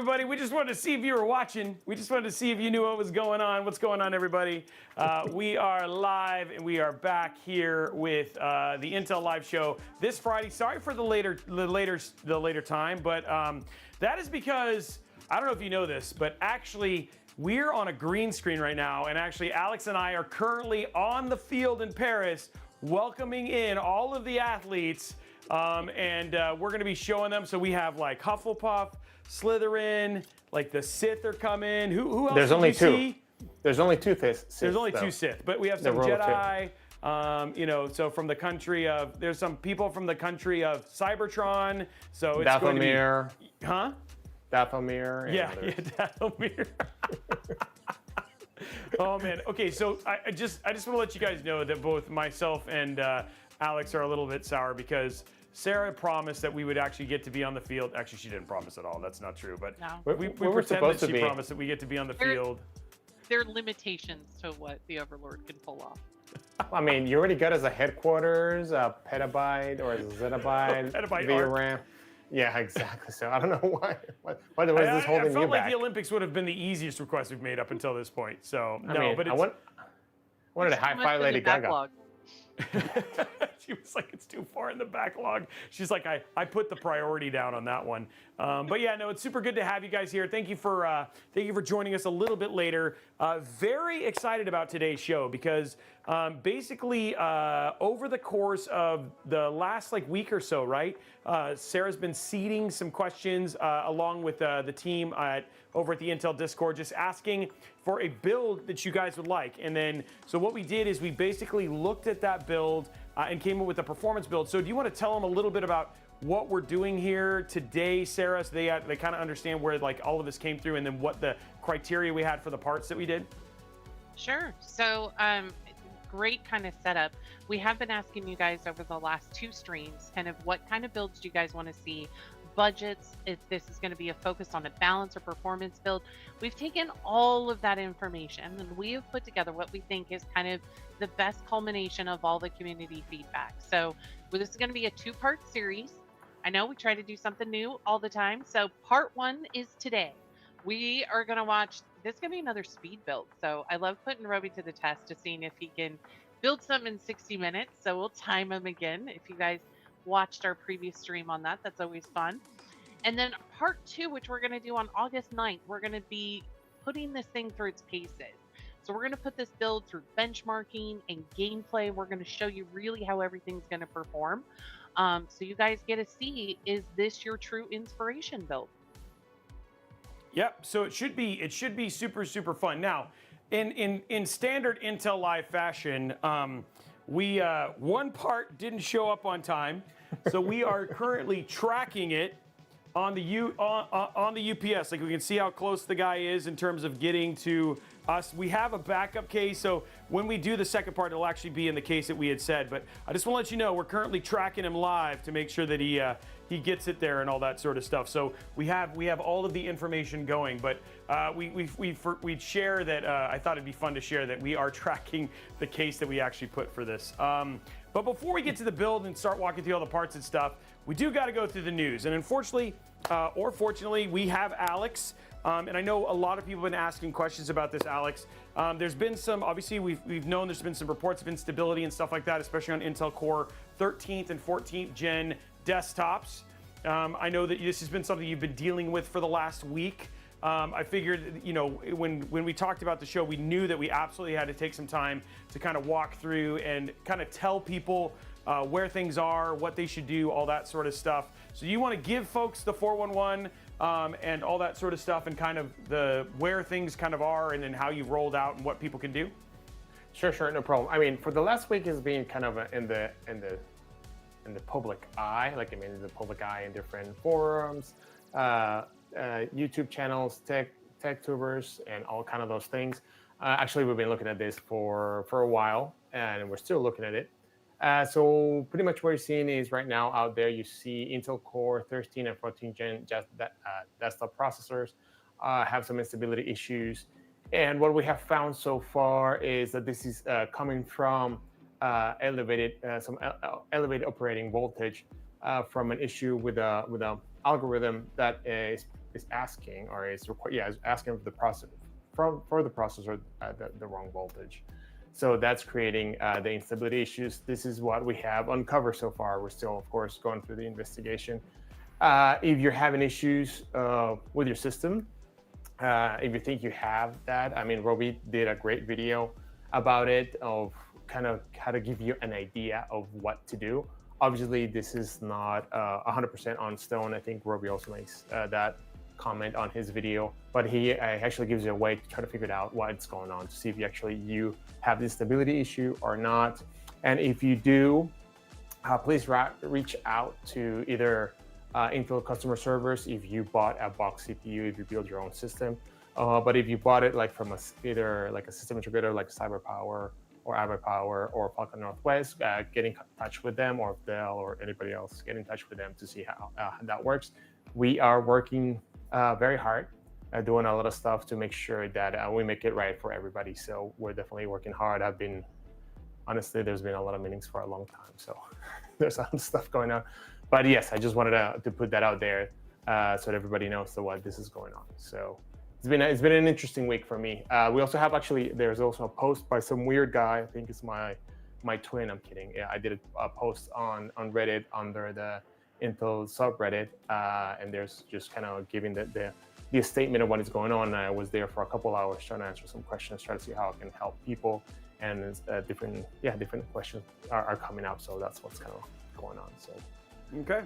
Everybody, we just wanted to see if you were watching. We just wanted to see if you knew what was going on. What's going on, everybody? We are live and we are back here with the Intel Live Show this Friday. Sorry for the later time, but that is because I don't know if you know this, but actually we're on a green screen right now, and actually Alex and I are currently on the field in Paris, welcoming in all of the athletes, and we're going to be showing them. So we have like Hufflepuff, Slytherin, like the Sith are coming. Who else? There's only two. There's only two Sith. There's only two Sith, but we have some Jedi. You know, so from the country of, there's some people from the country of Cybertron. So it's going to be, huh? Dathomir. Yeah, Dathomir. Oh man. Okay, so I just want to let you guys know that both myself and Alex are a little bit sour because Sarah promised that we would actually get to be on the field. Actually, she didn't promise at all. That's not true. But no. we pretend that she promised that we get to be on the field. There are limitations to what the Overlord can pull off. I mean, you already got as a headquarters, a petabyte or a zettabyte, VRAM. Yeah, exactly. So I don't know why was this holding you back? I felt like the Olympics would have been the easiest request we've made up until this point. So I mean, but I wanted to high five Lady Gaga. She was like, it's too far in the backlog. She's like, I put the priority down on that one. But yeah, no, it's super good to have you guys here. Thank you for joining us a little bit later. Very excited about today's show because basically over the course of the last week or so, right? Sarah's been seeding some questions along with the team over at the Intel Discord, just asking for a build that you guys would like. And then, so what we did is we basically looked at that build and came up with a performance build. So do you want to tell them a little bit about what we're doing here today, Sarah, so they kind of understand where all of this came through, and then what the criteria we had for the parts that we did? Sure. So great kind of setup. We have been asking you guys over the last two streams kind of what kind of builds do you guys want to see, budgets, if this is going to be a focus on a balance or performance build. We've taken all of that information and we have put together what we think is kind of the best culmination of all the community feedback. So this is going to be a two-part series. I know we try to do something new all the time. So part one is today. We are going to watch, this is going to be another speed build. So I love putting Robey to the test to seeing if he can build something in 60 minutes. So we'll time him again. If you guys watched our previous stream on that, that's always fun. And then part two, which we're going to do on August 9th, we're going to be putting this thing through its paces. So we're going to put this build through benchmarking and gameplay. We're going to show you really how everything's going to perform. So you guys get to see, is this your true inspiration build? Yep. So it should be super, super fun. Now, in standard Intel Live fashion, one part didn't show up on time, so we are currently tracking it on the UPS. Like, we can see how close the guy is in terms of getting to us. We have a backup case, so when we do the second part, it'll actually be in the case that we had said. But I just want to let you know we're currently tracking him live to make sure that he gets it there and all that sort of stuff. So we have all of the information going, but we'd share that. I thought it'd be fun to share that we are tracking the case that we actually put for this. But before we get to the build and start walking through all the parts and stuff, we do got to go through the news. And unfortunately, or fortunately, we have Alex. And I know a lot of people have been asking questions about this, Alex. There's been some, obviously, we've known there's been some reports of instability and stuff like that, especially on Intel Core 13th and 14th gen desktops. I know that this has been something you've been dealing with for the last week. I figured, when we talked about the show, we knew that we absolutely had to take some time to kind of walk through and kind of tell people where things are, what they should do, all that sort of stuff. So you want to give folks the 411 and all that sort of stuff, and kind of where things kind of are, and then how you've rolled out and what people can do? Sure, no problem. I mean, for the last week, it's been kind of in the public eye, in the public eye in different forums, YouTube channels, TechTubers, and all kind of those things. Actually, we've been looking at this for a while, and we're still looking at it. So pretty much what you're seeing is right now out there, you see Intel Core 13 and 14 gen desktop processors have some instability issues. And what we have found so far is that this is coming from elevated operating voltage from an issue with a algorithm that is is asking, or is asking for the processor the wrong voltage. So that's creating the instability issues. This is what we have uncovered so far. We're still, of course, going through the investigation. If you're having issues with your system, if you think you have that, I mean, Robey did a great video about it, of kind of how to give you an idea of what to do. Obviously, this is not 100% on stone. I think Robey also makes that comment on his video, but he actually gives you a way to try to figure out what's going on, to see if you have this stability issue or not. And if you do, please reach out to either Intel customer service if you bought a box CPU, if you build your own system. But if you bought it like from either like a system integrator like CyberPower or AVIPower or Falcon Northwest, get in touch with them, or Dell or anybody else, get in touch with them to see how that works. We are working very hard, doing a lot of stuff to make sure that we make it right for everybody. So we're definitely working hard. Honestly, there's been a lot of meetings for a long time, so there's a lot of stuff going on. But yes, I just wanted to put that out there so that everybody knows what this is going on. So it's been an interesting week for me. We also have there's also a post by some weird guy. I think it's my twin. I'm kidding. Yeah, I did a post on Reddit under the Intel subreddit, and there's just kind of giving the statement of what is going on. And I was there for a couple hours trying to answer some questions, try to see how I can help people, and different questions are coming up. So that's what's kind of going on. So okay.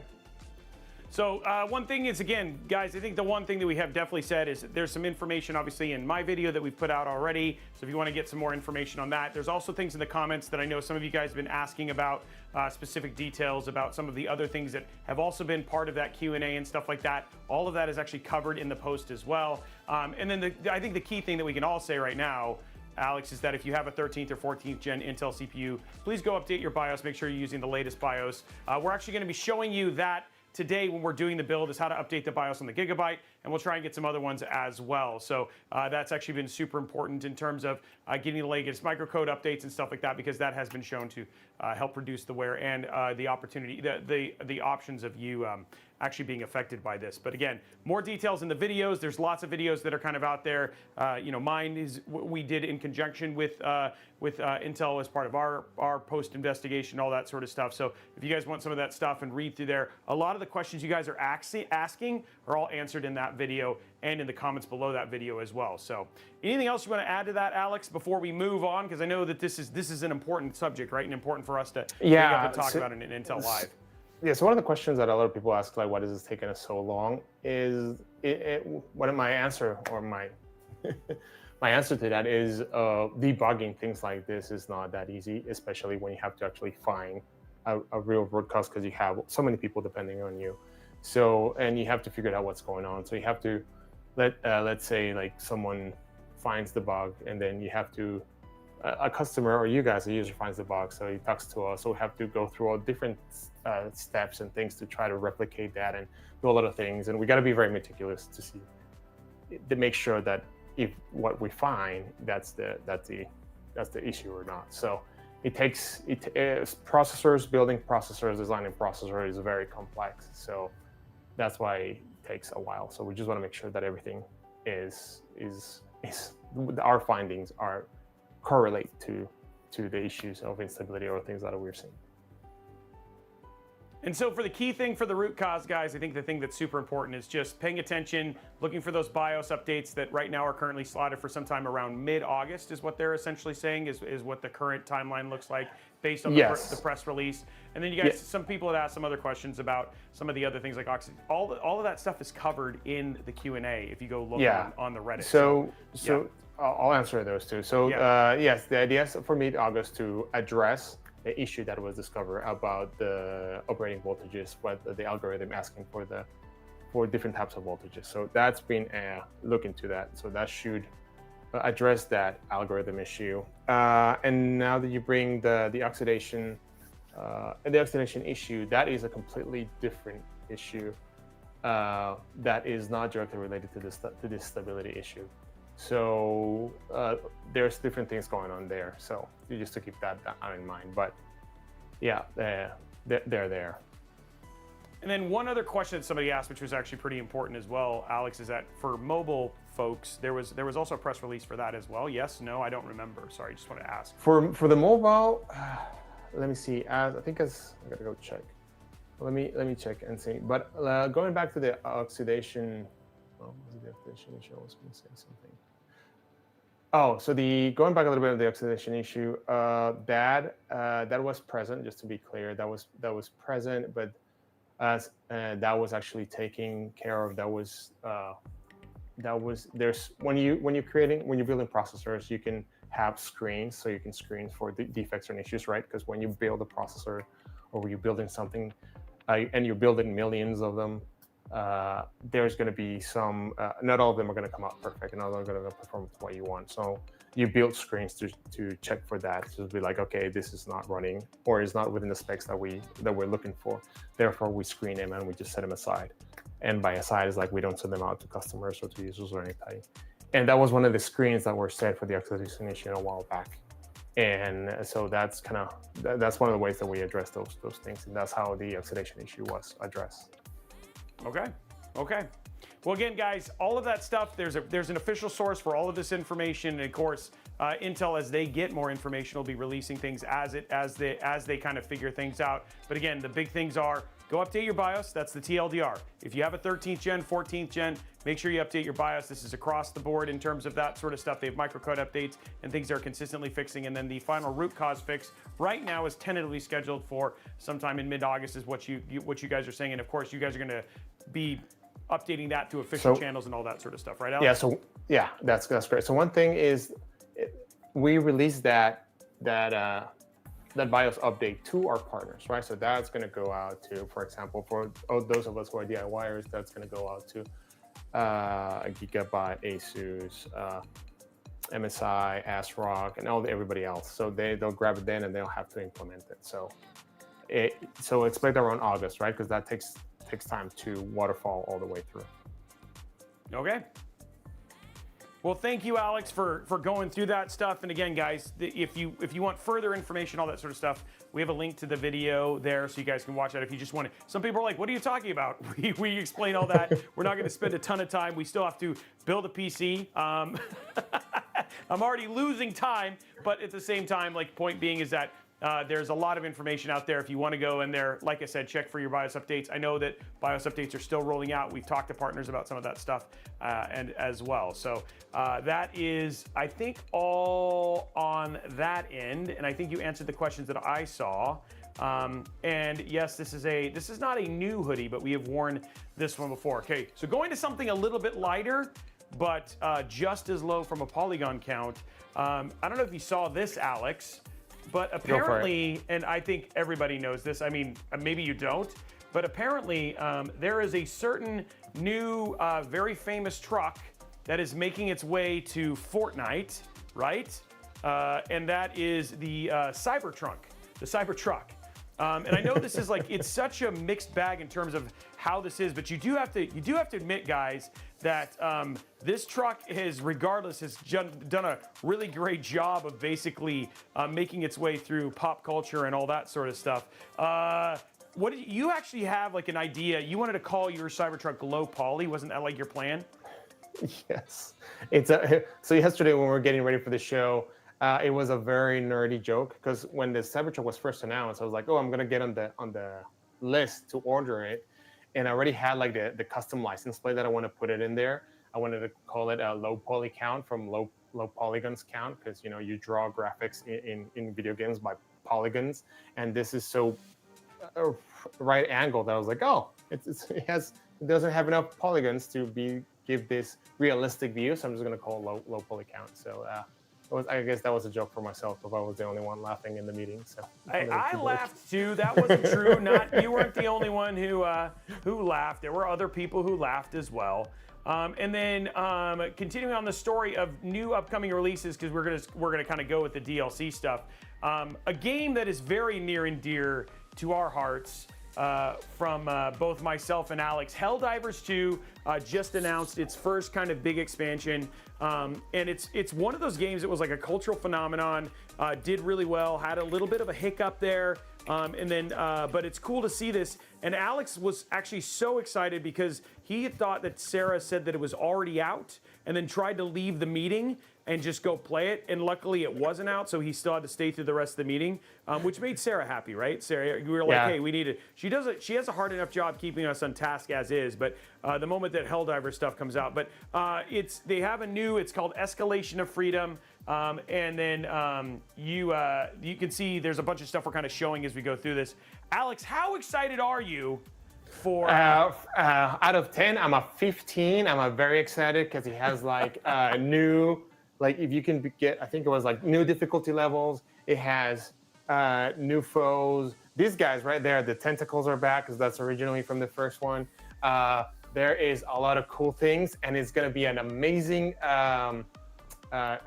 So one thing is, again, guys, I think the one thing that we have definitely said is there's some information, obviously, in my video that we've put out already. So if you want to get some more information on that, there's also things in the comments that I know some of you guys have been asking about, specific details about some of the other things that have also been part of that Q&A and stuff like that. All of that is actually covered in the post as well. And then I think the key thing that we can all say right now, Alex, is that if you have a 13th or 14th gen Intel CPU, please go update your BIOS. Make sure you're using the latest BIOS. We're actually going to be showing you that today when we're doing the build, is how to update the BIOS on the Gigabyte, and we'll try and get some other ones as well. So that's actually been super important in terms of getting the latest microcode updates and stuff like that, because that has been shown to help reduce the wear and the opportunity, the options of you actually being affected by this. But again, more details in the videos. There's lots of videos that are kind of out there. Mine is we did in conjunction with Intel as part of our post investigation, all that sort of stuff. So if you guys want some of that stuff and read through there, a lot of the questions you guys are asking are all answered in that video and in the comments below that video as well. So anything else you want to add to that, Alex, before we move on? Because I know that this is an important subject, right? And important for us to pick up and talk about in Intel Live. Yeah, so one of the questions that a lot of people ask, like, what is this taking us so long, is what my answer, or my my answer to that is debugging things like this is not that easy, especially when you have to actually find a real root cause, because you have so many people depending on you. So, and you have to figure out what's going on. So you have to let's say like someone finds the bug, and then you have to a customer or you guys, a user finds the bug, so he talks to us. So we have to go through all different steps and things to try to replicate that and do a lot of things. And we got to be very meticulous to make sure that if what we find that's the issue or not. So it takes processors, building processors, designing processors is very complex. So that's why it takes a while. So we just want to make sure that everything is our findings are correlate to the issues of instability or things that we're seeing. And so for the key thing for the root cause, guys, I think the thing that's super important is just paying attention, looking for those BIOS updates that right now are currently slotted for sometime around mid-August is what they're essentially saying, is what the current timeline looks like based on the press release. And then you guys, some people had asked some other questions about some of the other things like Oxygen. All of that stuff is covered in the Q&A if you go look on the Reddit. So I'll answer those too. So yes, the idea is for mid-August to address the issue that was discovered about the operating voltages, what the algorithm asking for different types of voltages. So that's been look into that. So that should address that algorithm issue. And now that you bring the oxidation issue, that is a completely different issue that is not directly related to this stability issue. So there's different things going on there. So you just to keep that in mind. But yeah, they're there. And then one other question that somebody asked, which was actually pretty important as well, Alex, is that for mobile folks, there was also a press release for that as well. Yes, no, I don't remember. Sorry, just want to ask. For the mobile, let me see. I think I gotta go check. Let me check and see. But going back to the oxidation, was it the oxidation issue? I was going to say something. Oh, so going back a little bit of the oxidation issue, that was present. Just to be clear, that was present, but that was actually taken care of. There's when you're building processors, you can have screens, so you can screen for defects or issues, right? Because when you build a processor, or when you're building something, and you're building millions of them, there's going to be some. Not all of them are going to come out perfect, and not all of them are going to perform the way you want. So you build screens to check for that, to be like, okay, this is not running, or is not within the specs that we're looking for. Therefore, we screen them and we just set them aside. And by aside is like we don't send them out to customers or to users or anything. And that was one of the screens that were set for the oxidation issue a while back. And so that's one of the ways that we address those things, and that's how the oxidation issue was addressed. Okay. Well, again, guys, all of that stuff, there's an official source for all of this information. And of course, Intel, as they get more information, will be releasing things as they kind of figure things out. But again, the big things are, go update your BIOS. That's the TLDR. If you have a 13th gen, 14th gen, make sure you update your BIOS. This is across the board in terms of that sort of stuff. They have microcode updates and things they're consistently fixing. And then the final root cause fix right now is tentatively scheduled for sometime in mid-August, is what you guys are saying. And of course, you guys are going to be updating that to official channels and all that sort of stuff, right, Alex? Yeah, that's great. So one thing is, we released that BIOS update to our partners, right? So that's going to go out to, for example, for those of us who are DIYers, that's going to go out to Gigabyte, ASUS, MSI, ASRock, and everybody else. So they'll grab it then and they'll have to implement it. So expect around August, right? Because that takes time to waterfall all the way through. Okay. Well, thank you, Alex, for going through that stuff. And again, guys, if you want further information, all that sort of stuff, we have a link to the video there so you guys can watch that if you just want to. Some people are like, what are you talking about? We explain all that. We're not going to spend a ton of time. We still have to build a PC. I'm already losing time, but at the same time, like, point being is that there's a lot of information out there if you want to go in there. Like I said, check for your BIOS updates. I know that BIOS updates are still rolling out. We've talked to partners about some of that stuff and as well. So that is, I think, all on that end. And I think you answered the questions that I saw. And yes, this is not a new hoodie, but we have worn this one before. Okay, so going to something a little bit lighter, but just as low from a polygon count. I don't know if you saw this, Alex. But apparently, and I think everybody knows this, I mean, maybe you don't, but apparently there is a certain new, very famous truck that is making its way to Fortnite, right? And that is the Cybertruck. And I know this is like, it's such a mixed bag in terms of how this is, but you do have to admit, guys, that this truck has done a really great job of basically making its way through pop culture and all that sort of stuff. What did you actually have, like, an idea? You wanted to call your Cybertruck low poly, wasn't that like your plan? Yes. So yesterday when we were getting ready for the show, it was a very nerdy joke, because when the Cybertruck was first announced, I was like, oh, I'm gonna get on the list to order it, and I already had like the custom license plate that I want to put it in there. I wanted to call it a low poly count from low polygons count, because you draw graphics in video games by polygons, and this is so right angle that I was like, oh, it doesn't have enough polygons to give this realistic view, so I'm just gonna call it low poly count. So I guess that was a joke for myself, if I was the only one laughing in the meeting. So I laughed too. That wasn't true. You weren't the only one who laughed. There were other people who laughed as well. And then continuing on the story of new upcoming releases, because we're gonna kind of go with the DLC stuff. A game that is very near and dear to our hearts. From both myself and Alex, Helldivers 2 just announced its first kind of big expansion, and it's one of those games that was like a cultural phenomenon, did really well, had a little bit of a hiccup there, and then but it's cool to see this. And Alex was actually so excited because he had thought that Sarah said that it was already out and then tried to leave the meeting and just go play it. And luckily it wasn't out, so he still had to stay through the rest of the meeting, which made Sarah happy, right? Sarah, we were like, hey, we need it. She has a hard enough job keeping us on task as is, but the moment that Helldiver stuff comes out. But they have it's called Escalation of Freedom. And then you can see there's a bunch of stuff we're kind of showing as we go through this. Alex, how excited are you for? Out of 10, I'm a 15. I'm very excited because he has like new, like if you can get, I think it was like new difficulty levels. It has new foes. These guys right there, the tentacles are back because that's originally from the first one. There is a lot of cool things, and it's going to be an amazing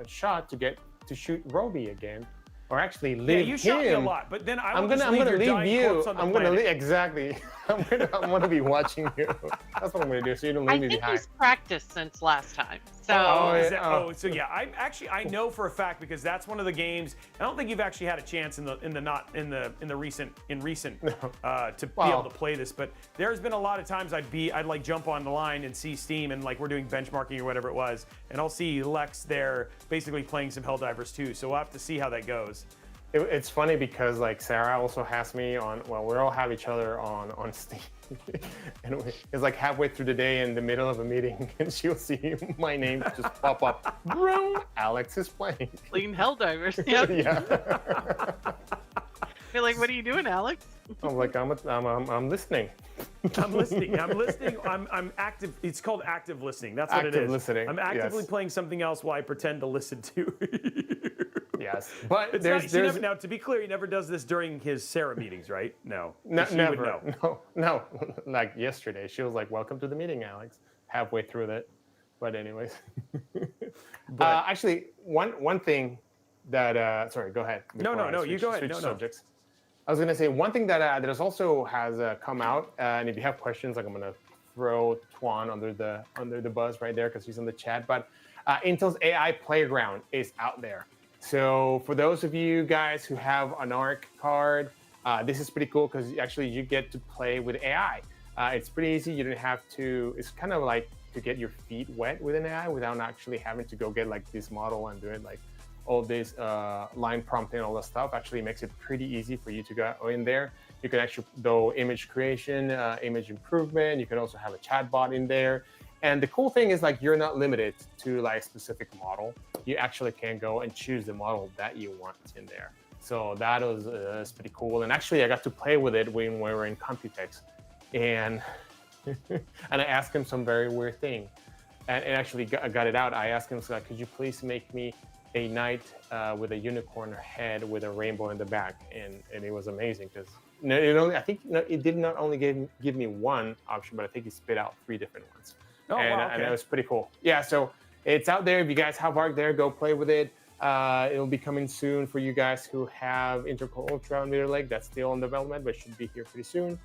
shot to shoot Robey again. Or actually leave him. You shot me a lot, but then I'm gonna leave you. I'm gonna leave exactly. I'm gonna be watching you. That's what I'm gonna do. So you don't leave me behind. I think he's practiced since last time. So. I know for a fact because that's one of the games. I don't think you've actually had a chance in recent to be able to play this. But there's been a lot of times I'd like jump on the line and see Steam and like we're doing benchmarking or whatever it was, and I'll see Lex there basically playing some Helldivers too. So we'll have to see how that goes. It's funny because like Sarah also has me on. Well, we all have each other on Steam, and it's like halfway through the day in the middle of a meeting, and she'll see my name just pop up. Alex is playing. Playing Helldivers. Yep. Yeah. You're like, what are you doing, Alex? I'm like, I'm listening. I'm listening. I'm active. It's called active listening. That's what it is. Active listening. I'm actively playing something else while I pretend to listen to. Yes, but now to be clear, he never does this during his Sarah meetings, right? No, never. No. Like yesterday, she was like, "Welcome to the meeting, Alex." Halfway through that, but anyways. Actually, one thing that sorry, go ahead. No, you go ahead. No. Subjects. I was gonna say one thing that also has come out, and if you have questions, like I'm gonna throw Tuan under the bus right there because he's in the chat. But Intel's AI Playground is out there. So for those of you guys who have an ARC card, this is pretty cool because actually you get to play with AI. It's pretty easy. You don't have to. It's kind of like to get your feet wet with an AI without actually having to go get like this model and do it like all this line prompting, all that stuff. Actually makes it pretty easy for you to go in there. You can actually do image creation, image improvement. You can also have a chat bot in there. And the cool thing is like you're not limited to like a specific model. You actually can go and choose the model that you want in there. So that was pretty cool. And actually I got to play with it when we were in Computex. And and I asked him some very weird thing. And actually got it out. I asked him, so like, could you please make me a knight with a unicorn head with a rainbow in the back? And it was amazing because it did not only give me one option, but I think he spit out 3 different ones. Oh, wow, okay. And it was pretty cool. Yeah, so it's out there. If you guys have ARC there, go play with it. It'll be coming soon for you guys who have Interpol Ultra on Meter Lake. That's still in development, but should be here pretty soon.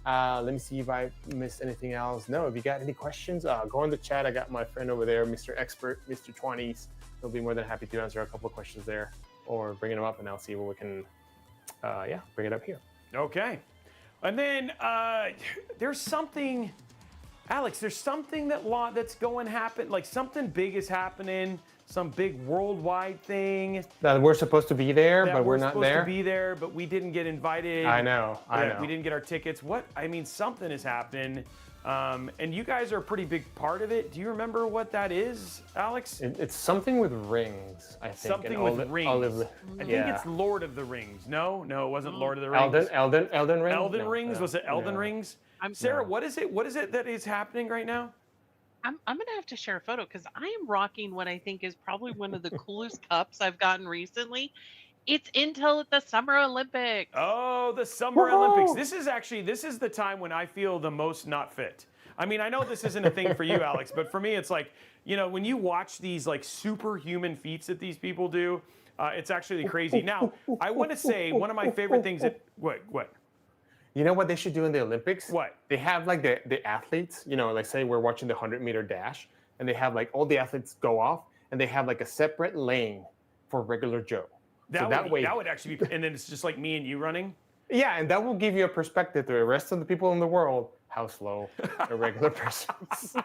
Let me see if I missed anything else. No, if you got any questions, go in the chat. I got my friend over there, Mr. Expert, Mr. 20s. He'll be more than happy to answer a couple of questions there or bring them up, and I'll see what we can, bring it up here. Okay. And then there's something... Alex, there's something that's going to happen, like something big is happening, some big worldwide thing. That we're supposed to be there, but we're not there. We're supposed to be there, but we didn't get invited. I know. We didn't get our tickets. Something is happening. And you guys are a pretty big part of it. Do you remember what that is, Alex? It's something with rings, I think. Something with rings. I think it's Lord of the Rings. No, it wasn't Lord of the Rings. Elden Rings? Elden Rings? Was it Elden Rings? Sarah, what is it? What is it that is happening right now? I'm gonna have to share a photo because I am rocking what I think is probably one of the coolest cups I've gotten recently. It's Intel at the Summer Olympics. Oh, the Summer Olympics. This is the time when I feel the most not fit. I mean, I know this isn't a thing for you, Alex, but for me, it's like, when you watch these like superhuman feats that these people do, it's actually crazy. Now, I want to say one of my favorite things that what? You know what they should do in the Olympics? What? They have like the athletes, like say we're watching the 100-meter dash, and they have like all the athletes go off, and they have like a separate lane for regular Joe. That would actually be, and then it's just like me and you running? Yeah, and that will give you a perspective to the rest of the people in the world how slow a regular person is.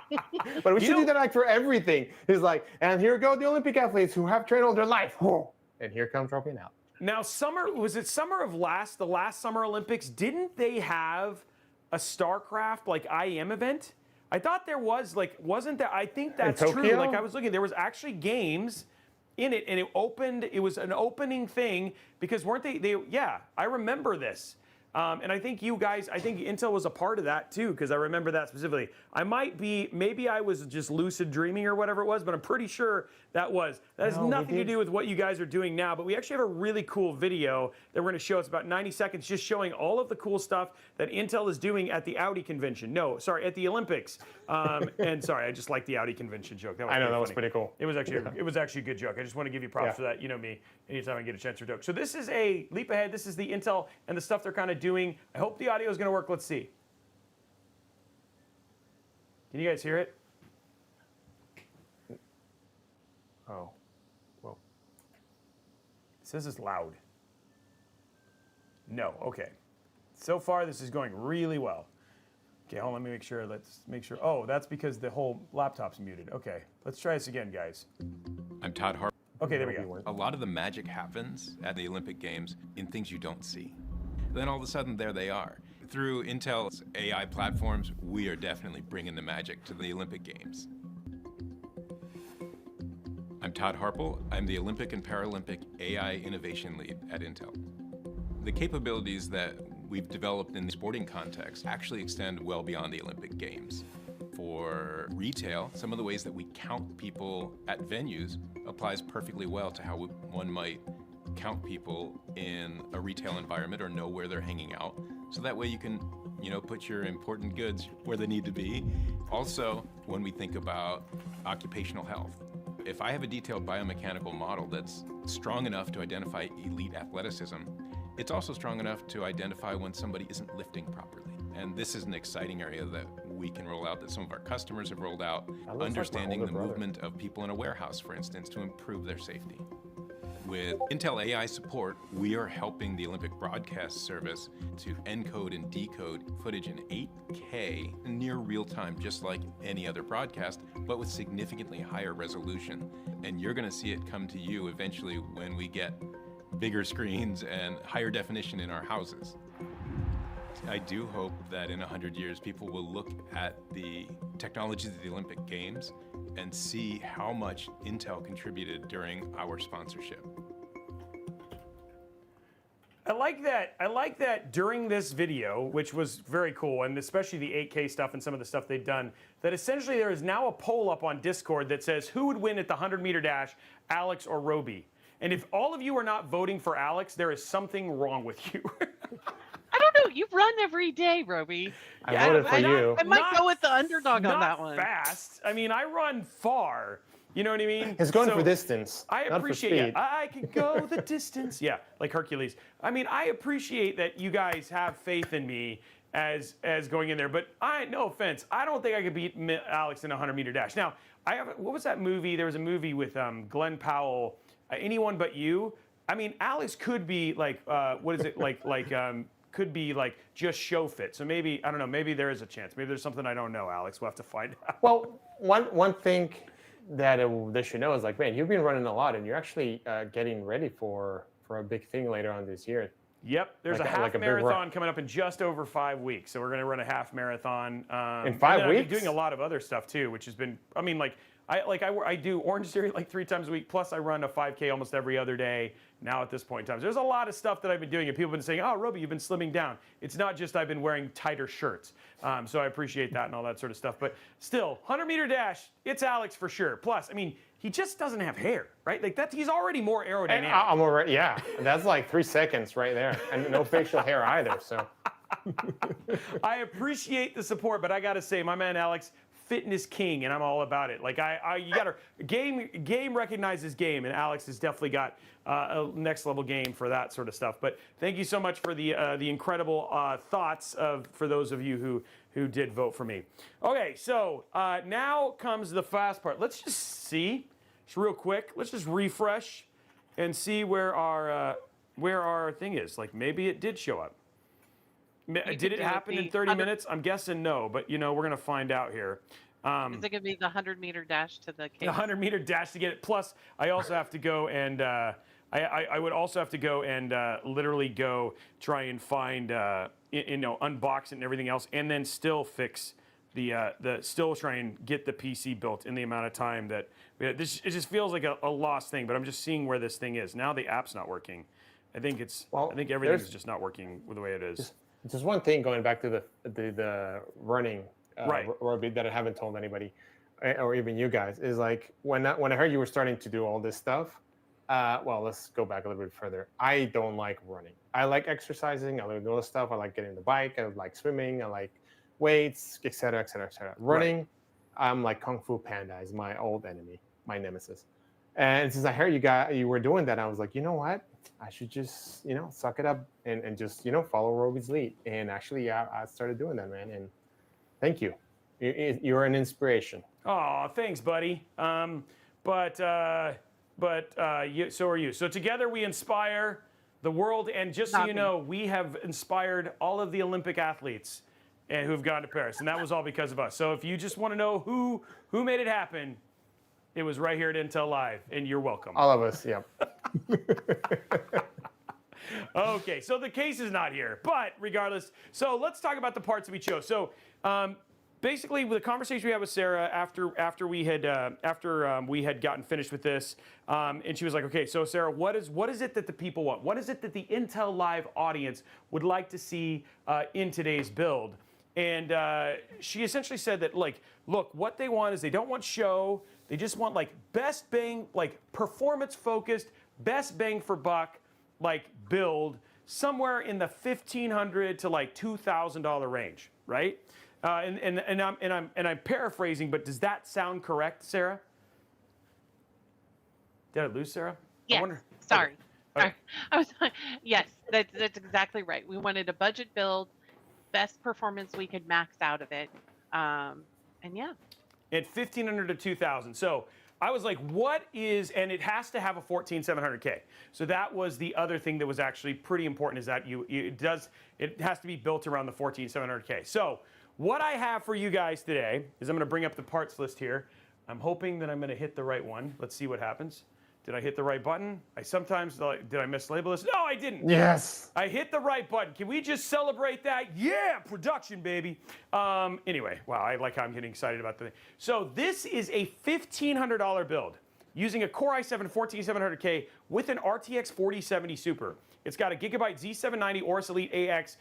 But we should do that like for everything. It's like, and here go the Olympic athletes who have trained all their life. Whoa. And here comes Robey now. Now, was it summer of the last Summer Olympics? Didn't they have a StarCraft like IEM event? I thought there was, like, wasn't there? I think that's true. Like, I was looking, there was actually games in it, and it was an opening thing because weren't they yeah, I remember this. And I think Intel was a part of that too, because I remember that specifically. Maybe I was just lucid dreaming or whatever it was, but I'm pretty sure that has nothing to do with what you guys are doing now. But we actually have a really cool video that we're going to show. It's about 90 seconds, just showing all of the cool stuff that Intel is doing at the Audi convention. No, sorry, at the Olympics. And sorry, I just like the Audi convention joke. That was pretty cool. It was actually a good joke. I just want to give you props for that. You know me, anytime I get a chance for a joke. So this is a leap ahead. This is the Intel and the stuff they're kind of doing. I hope the audio is going to work. Let's see. Can you guys hear it? Oh, well. It says it's loud. No, okay. So far, this is going really well. Okay, hold on, let me make sure. Let's make sure. Oh, that's because the whole laptop's muted. Okay, let's try this again, guys. I'm Todd Harper. Okay, there we go. A lot of the magic happens at the Olympic Games in things you don't see. Then all of a sudden, there they are. Through Intel's AI platforms, we are definitely bringing the magic to the Olympic Games. I'm Todd Harple. I'm the Olympic and Paralympic AI Innovation Lead at Intel. The capabilities that we've developed in the sporting context actually extend well beyond the Olympic Games. For retail, some of the ways that we count people at venues applies perfectly well to how one might count people in a retail environment or know where they're hanging out. So that way you can, put your important goods where they need to be. Also, when we think about occupational health, if I have a detailed biomechanical model that's strong enough to identify elite athleticism, it's also strong enough to identify when somebody isn't lifting properly. And this is an exciting area that we can roll out, that some of our customers have rolled out, understanding the movement of people in a warehouse, for instance, to improve their safety. With Intel AI support, we are helping the Olympic Broadcast Service to encode and decode footage in 8K near real time, just like any other broadcast, but with significantly higher resolution. And you're going to see it come to you eventually when we get bigger screens and higher definition in our houses. I do hope that in 100 years, people will look at the technologies of the Olympic Games and see how much Intel contributed during our sponsorship. I like that during this video, which was very cool, and especially the 8K stuff and some of the stuff they've done, that essentially there is now a poll up on Discord that says who would win at the 100-meter dash, Alex or Robey? And if all of you are not voting for Alex, there is something wrong with you. I don't know. You run every day, Robey. I voted for you. I might go with the underdog on that one. Not fast. I mean, I run far. You know what I mean? It's going for distance. I appreciate it. I can go the distance. Yeah, like Hercules. I mean, I appreciate that you guys have faith in me as going in there. But no offense, I don't think I could beat Alex in a 100-meter dash. Now, what was that movie? There was a movie with Glenn Powell, Anyone But You. I mean, Alex could be like, what is it, could be like just show fit. So maybe, I don't know, maybe there is a chance. Maybe there's something I don't know, Alex. We'll have to find out. Well, one thing that they should know is like, man, you've been running a lot and you're actually getting ready for a big thing later on this year. Yep, there's a half marathon coming up in just over 5 weeks. So we're going to run a half marathon. In 5 weeks? I'm doing a lot of other stuff too, which has been, I mean, I do Orange Theory like 3 times a week, plus I run a 5K almost every other day now at this point in time. So there's a lot of stuff that I've been doing, and people have been saying, oh, Robey, you've been slimming down. It's not just I've been wearing tighter shirts. So I appreciate that and all that sort of stuff. But still, 100-meter dash, it's Alex for sure. Plus, I mean, he just doesn't have hair, right? Like he's already more aerodynamic. I'm already, yeah. That's like 3 seconds right there. And no facial hair either, so. I appreciate the support, but I got to say, my man Alex, fitness king, and I'm all about it. Like you got to game recognizes game, and Alex has definitely got a next level game for that sort of stuff. But thank you so much for the incredible thoughts for those of you who did vote for me. Okay, so now comes the fast part. Let's just see, just real quick. Let's just refresh and see where our thing is. Like maybe it did show up. Did it happen in 30 minutes? I'm guessing no, but we're going to find out here. Is it going to be the 100-meter dash to the case? The 100-meter dash to get it. Plus, I also have to go and I would also have to go and literally go try and find unbox it and everything else, and then still fix still try and get the PC built in the amount of time that it just feels like a lost thing. But I'm just seeing where this thing is now. The app's not working. I think everything's just not working the way it is. Just one thing going back to the running Robey that I haven't told anybody or even you guys is like when I heard you were starting to do all this stuff. Well, let's go back a little bit further. I don't like running. I like exercising. I like doing all this stuff. I like getting the bike. I like swimming. I like weights, etc., etc., etc. Running, I'm like Kung Fu Panda is my old enemy, my nemesis. And since I heard you were doing that, I was like, you know what? I should just suck it up and just follow Robey's lead. And actually, I started doing that, man. And thank you. You're an inspiration. Oh, thanks, buddy. But so are you. So together we inspire the world. And just so you know, we have inspired all of the Olympic athletes and who've gone to Paris. And that was all because of us. So if you just want to know who made it happen, it was right here at Intel Live. And you're welcome. All of us, yeah. Okay, so the case is not here. But regardless, so let's talk about the parts that we chose. So basically, the conversation we had with Sarah after we had gotten finished with this, and she was like, "Okay, so Sarah, what is it that the people want? What is it that the Intel Live audience would like to see in today's build?" And she essentially said that, like, look, what they want is they don't want show. They just want like best bang, like performance focused, best bang for buck, like build somewhere in the $1,500 to like $2,000 range, right? And I'm paraphrasing, but does that sound correct, Sarah? Did I lose Sarah? Yes. I wonder. Sorry. Okay. I was. Yes, that's exactly right. We wanted a budget build, best performance we could max out of it, and yeah. At $1,500 to $2,000. So I was like, what is, and it has to have a 14700K. So that was the other thing that was actually pretty important, is that it has to be built around the 14700K. So what I have for you guys today is I'm going to bring up the parts list here. I'm hoping that I'm going to hit the right one. Let's see what happens. Did I hit the right button? Did I mislabel this? No, I didn't. Yes. I hit the right button. Can we just celebrate that? Yeah, production, baby. Anyway, wow, I like how I'm getting excited about the thing. So this is a $1,500 build using a Core i7 14700K with an RTX 4070 Super. It's got a Gigabyte Z790 Aorus Elite AX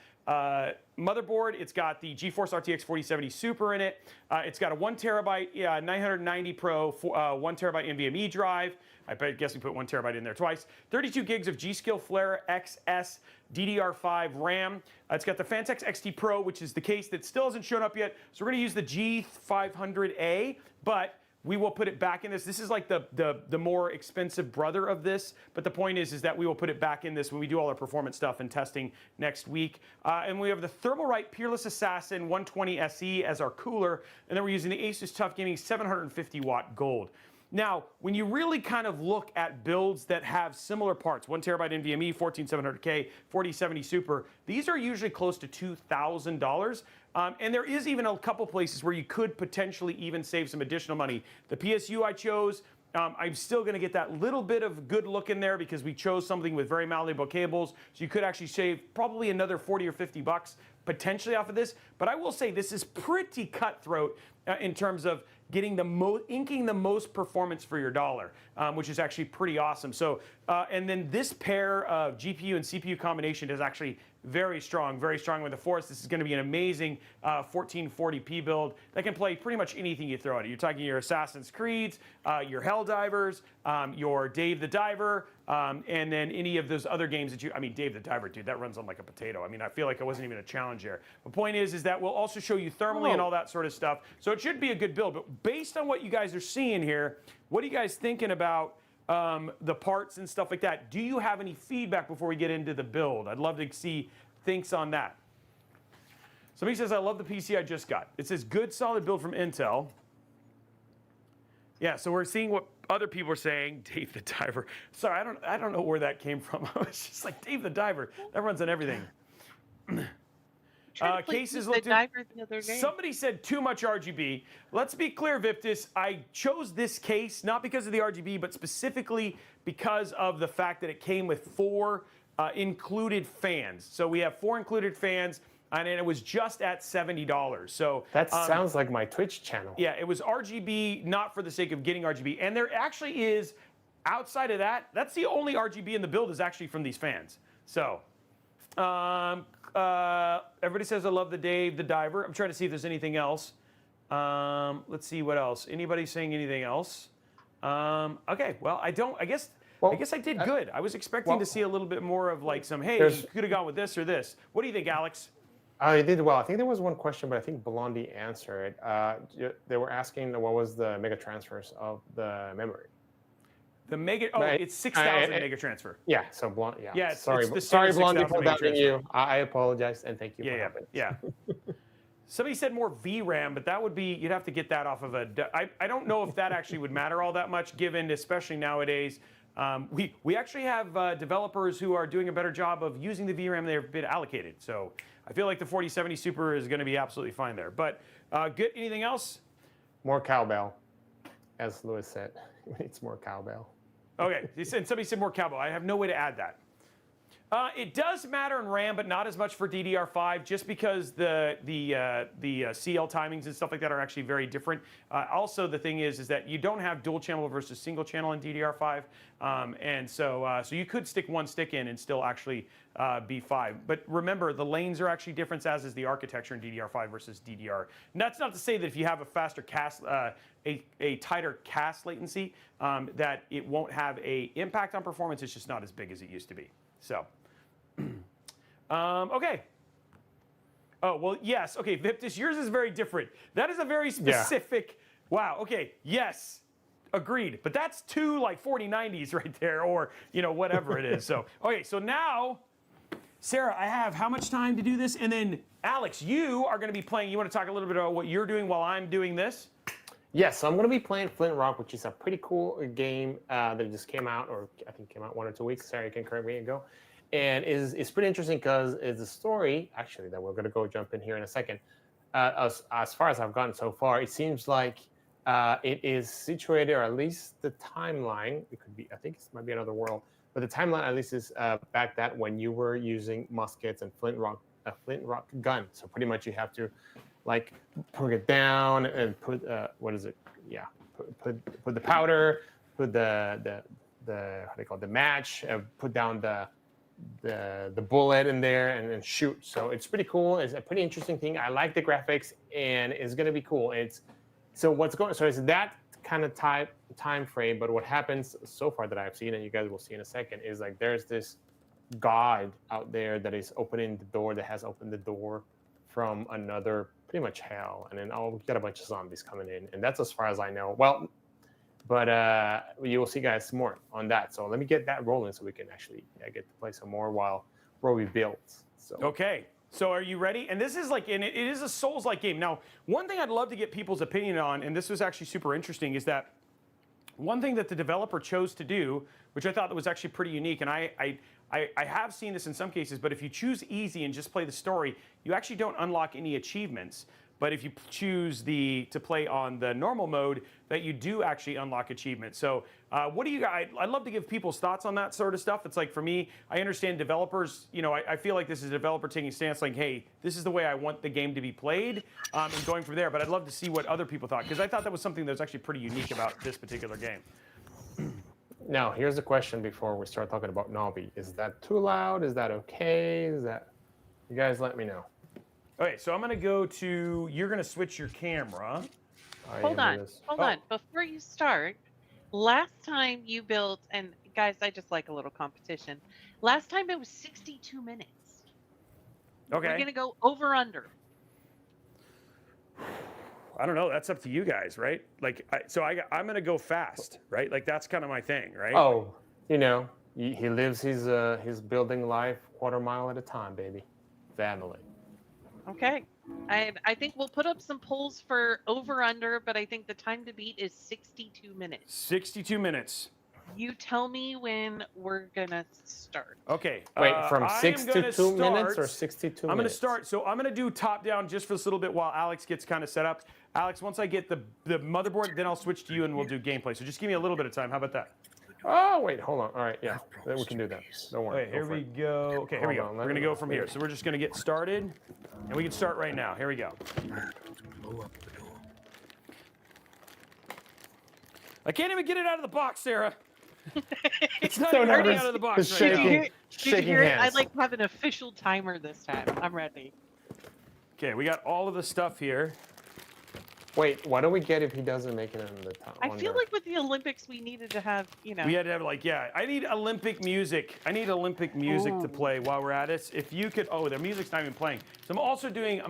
motherboard. It's got the GeForce RTX 4070 Super in it. It's got a 1 terabyte 990 Pro 1 terabyte NVMe drive. I guess we put 1 terabyte in there twice. 32 gigs of G.Skill Flare XS DDR5 RAM. It's got the Fantex XT Pro, which is the case that still hasn't shown up yet. So we're going to use the G500A, but we will put it back in this. This is like the more expensive brother of this, but the point is that we will put it back in this when we do all our performance stuff and testing next week. And we have the Thermalright Peerless Assassin 120 SE as our cooler, and then we're using the Asus TUF Gaming 750 watt gold. Now, when you really kind of look at builds that have similar parts, 1 terabyte NVMe, 14700K, 4070 Super, these are usually close to $2,000. And there is even a couple places where you could potentially even save some additional money. The PSU I chose, I'm still going to get that little bit of good look in there because we chose something with very malleable cables. So you could actually save probably another 40 or 50 bucks potentially off of this. But I will say this is pretty cutthroat in terms of getting inking the most performance for your dollar, which is actually pretty awesome. So, and then this pair of GPU and CPU combination is actually very strong with the Force. This is going to be an amazing 1440p build that can play pretty much anything you throw at it. You're talking your Assassin's Creeds, your Helldivers, your Dave the Diver, and then any of those other games that Dave the Diver, dude, that runs on like a potato. I mean, I feel like it wasn't even a challenge there. The point is that we'll also show you thermally and all that sort of stuff. So it should be a good build. But based on what you guys are seeing here, what are you guys thinking about the parts and stuff like that? Do you have any feedback before we get into the build? I'd love to see thinks on that. Somebody says, I love the PC I just got. It says good solid build from Intel. Yeah, so we're seeing what other people are saying. Dave the Diver. Sorry, I don't know where that came from. I was just like, Dave the Diver. That runs on everything. tried to play Cases the looked diver the other day. Somebody said too much RGB. Let's be clear, Viptis. I chose this case not because of the RGB, but specifically because of the fact that it came with 4 included fans. So we have 4 included fans, and it was just at $70. So That sounds like my Twitch channel. yeah, it was RGB, not for the sake of getting RGB. And there actually is, outside of that, that's the only RGB in the build is actually from these fans. So, everybody says I love the Dave the Diver. I'm trying to see if there's anything else. Let's see what else. Anybody saying anything else? Okay, well, I guess I did good. I was expecting to see a little bit more of like some, hey, you could have gone with this or this. What do you think, Alex? I did well. I think there was one question, but I think Blondie answered. They were asking what was the mega transfers of the memory. The mega, it's 6,000 mega transfer. Yeah, so Yeah, sorry, it's the sorry, standard Blondie, 6,000 for mega doubting transfer. you. I apologize and thank you for Yeah, helping. yeah. Somebody said more VRAM, but that would be, you'd have to get that off of I don't know if that actually would matter all that much, given, especially nowadays, we actually have developers who are doing a better job of using the VRAM they've been allocated. So I feel like the 4070 Super is going to be absolutely fine there. But good, anything else? More cowbell, as Lewis said. It's more cowbell. Okay, somebody said more cowbell. I have no way to add that. It does matter in RAM, but not as much for DDR5, just because the CL timings and stuff like that are actually very different. Also, the thing is that you don't have dual channel versus single channel in DDR5, and so you could stick one stick in and still actually be 5. But remember, the lanes are actually different, as is the architecture in DDR5 versus DDR. And that's not to say that if you have a faster cast, a tighter cast latency, that it won't have a impact on performance. It's just not as big as it used to be. So, okay. Oh, well, yes. Okay, Viptis, yours is very different. That is a very specific, wow, okay, yes, agreed. But that's 2 like 4090s right there, or, whatever it is. So, okay, so now, Sarah, I have how much time to do this? And then, Alex, you are going to be playing, you want to talk a little bit about what you're doing while I'm doing this? Yes, so I'm going to be playing Flintlock, which is a pretty cool game that just came out, or I think came out 1 or 2 weeks. Sorry, you can correct me and go. And it's pretty interesting because it's a story, actually, that we're going to go jump in here in a second. As far as I've gotten so far, it seems like it is situated, or at least the timeline, it could be, I think it might be another world, but the timeline at least is back that when you were using muskets and a flintlock gun. So pretty much you have to like put it down and put what is it? Yeah, put the powder, put the how do you call it, the match, put down the bullet in there and shoot. So it's pretty cool. It's a pretty interesting thing. I like the graphics and it's gonna be cool. It's so it's that kind of time frame, but what happens so far that I've seen, and you guys will see in a second, is like there's this god out there that is opening the door, that has opened the door from another pretty much hell, and then we got a bunch of zombies coming in, and that's as far as I know. Well, but you will see guys more on that. So let me get that rolling so we can actually get to play some more while Robey builds. So okay. So are you ready? And this is like, and it is a Souls-like game. Now, one thing I'd love to get people's opinion on, and this was actually super interesting, is that one thing that the developer chose to do, which I thought that was actually pretty unique, and I have seen this in some cases, but if you choose easy and just play the story, you actually don't unlock any achievements. But if you choose to play on the normal mode, that you do actually unlock achievements. So what do you guys, I'd love to give people's thoughts on that sort of stuff. It's like, for me, I understand developers, I feel like this is a developer taking a stance like, hey, this is the way I want the game to be played, and going from there. But I'd love to see what other people thought, because I thought that was something that was actually pretty unique about this particular game. Now, here's the question before we start talking about Nobby. Is that too loud? Is that okay? You guys let me know. Okay, so I'm going to go to, you're going to switch your camera. Hold on. Before you start, last time you built, and guys, I just like a little competition. Last time it was 62 minutes. Okay. We're going to go over under. I don't know. That's up to you guys, right? Like, I'm going to go fast, right? Like, that's kind of my thing, right? Oh, he lives his building life quarter mile at a time, baby. Family. Okay. I think we'll put up some polls for over under, but I think the time to beat is 62 minutes. 62 minutes. You tell me when we're gonna start. Okay. Wait, from I am 62 gonna minutes or start- 62 I'm going to minutes? start. So I'm going to do top down just for this little bit while Alex gets kind of set up. Alex, once I get the motherboard, then I'll switch to you and we'll do gameplay. So just give me a little bit of time. How about that? Oh, wait, hold on. All right, yeah, then we can do that. Don't worry. Okay, here go for we it. go. Okay, here we go. Hold on, We're let going to me- go from here. So we're just going to get started. And we can start right now. Here we go. I can't even get it out of the box, Sarah. It's not So even already nervous. out of the box Just right now. shaking. Did you Shaking hear it? hands. I'd like to have an official timer this time. I'm ready. Okay, we got all of the stuff here. Wait, what do we get if he doesn't make it on the top? I feel like with the Olympics, we needed to have, you know. We had to have like, yeah, I need Olympic music. I need Olympic music to play while we're at it. If you could, oh, the music's not even playing. So I'm also doing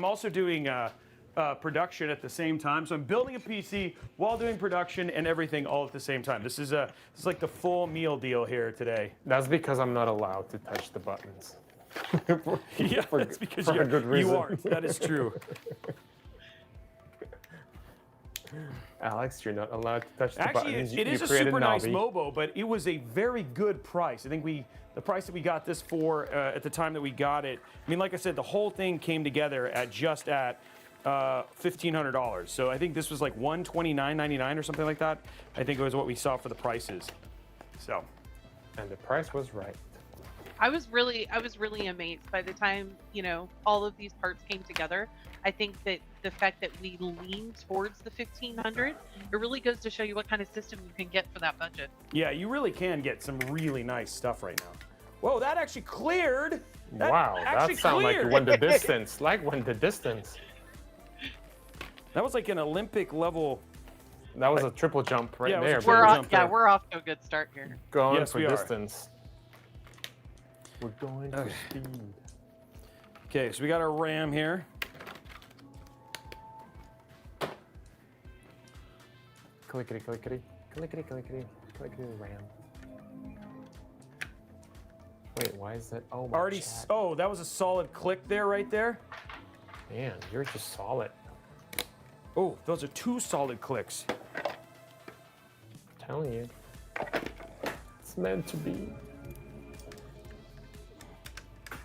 production at the same time. So I'm building a PC while doing production and everything all at the same time. This is like the full meal deal here today. That's because I'm not allowed to touch the buttons. Yeah, For- that's because for a good you reason. aren't. That is true. Alex, you're not allowed to touch the Actually, buttons. it is You a created super nice Nobby. Mobo, but it was a very good price. I think the price that we got this for at the time that we got it. I mean, like I said, the whole thing came together at just at $1,500. So I think this was like $129.99 or something like that. I think it was what we saw for the prices. So And the price was right. I was really amazed by the time, you know, all of these parts came together. I think that the fact that we leaned towards the 1500, it really goes to show you what kind of system you can get for that budget. yeah, you really can get some really nice stuff right now. Whoa, that actually cleared. That Wow, actually that sounds like you cleared. went the distance. Went the distance. That was like an Olympic level. That was a triple jump right Yeah, it was a there. triple baby. jump there. We're off to a good start here. Going Yes, for we are. distance. We're going for Okay. speed. Okay, so we got our RAM here. Clickety, clickety, clickety, clickety, clickety, ram. Wait, why is that? Oh, my Already. chat. Oh, that was a solid click there, right there. Man, you're just solid. Oh, those are two solid clicks. I'm telling you. It's meant to be.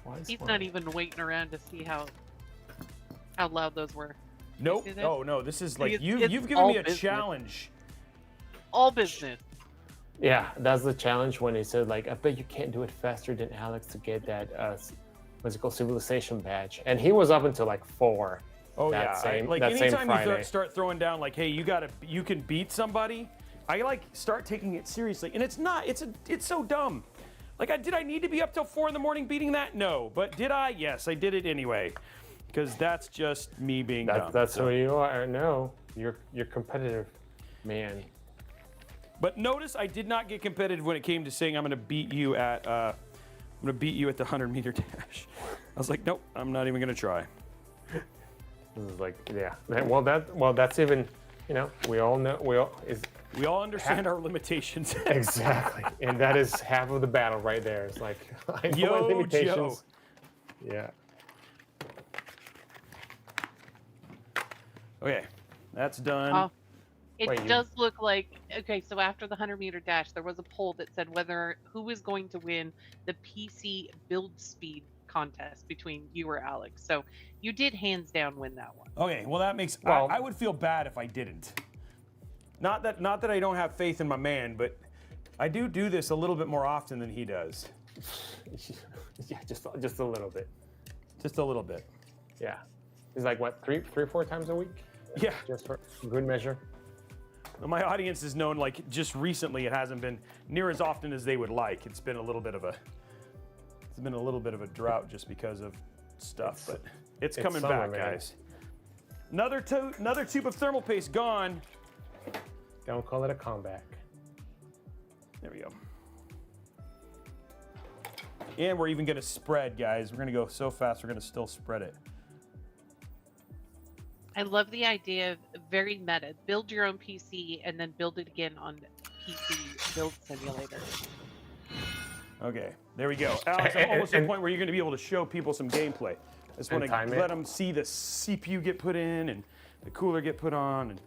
Why is He's mine- not even waiting around to see how loud those were. Nope. see this? Oh no, this is like It's- you've it's given all me a business. challenge. All business. Yeah, that's the challenge when he said, like, I bet you can't do it faster than Alex to get that, what's it called, civilization badge. And he was up until like 4. Oh that yeah. Same, Like that same anytime you Friday. start throwing down like, hey, you can beat somebody. I like start taking it seriously, and it's not. It's so dumb. Like, did I need to be up till 4 in the morning beating that? No. But did I? Yes, I did it anyway. Because that's just me being dumb. That's So- who you are. No, you're competitive, man. But notice I did not get competitive when it came to saying I'm going to beat you at the 100-meter dash. I was like, nope, I'm not even going to try. This is like, yeah. Well, that's even, you know, we all know, We all understand our limitations. exactly, and that is half of the battle right there. It's like, I know Yo, my limitations. Yeah. Okay, that's done. Oh, it Wait, you- does look like okay. So after the 100-meter dash, there was a poll that said who was going to win the PC build speed contest between you or Alex. So you did hands down win that one. Okay, well that makes. Well- I would feel bad if I didn't. Not that I don't have faith in my man, but I do this a little bit more often than he does. Yeah, just a little bit. Just a little bit. Yeah. It's like what, 4 times a week? Yeah. Just for good measure. My audience is known like just recently. It hasn't been near as often as they would like. It's been a little bit of a drought just because of stuff, but it's coming summer, back, man. guys. Another tube of thermal paste gone. Don't call it a comeback. There we go. And we're even gonna spread, guys. We're gonna go so fast. We're gonna still spread it. I love the idea of very meta. Build your own PC and then build it again on PC Build Simulator. Okay, there we go. Alex, I'm almost to the point where you're going to be able to show people some gameplay. I just want And to time let it. them see the CPU get put in and the cooler get put on. And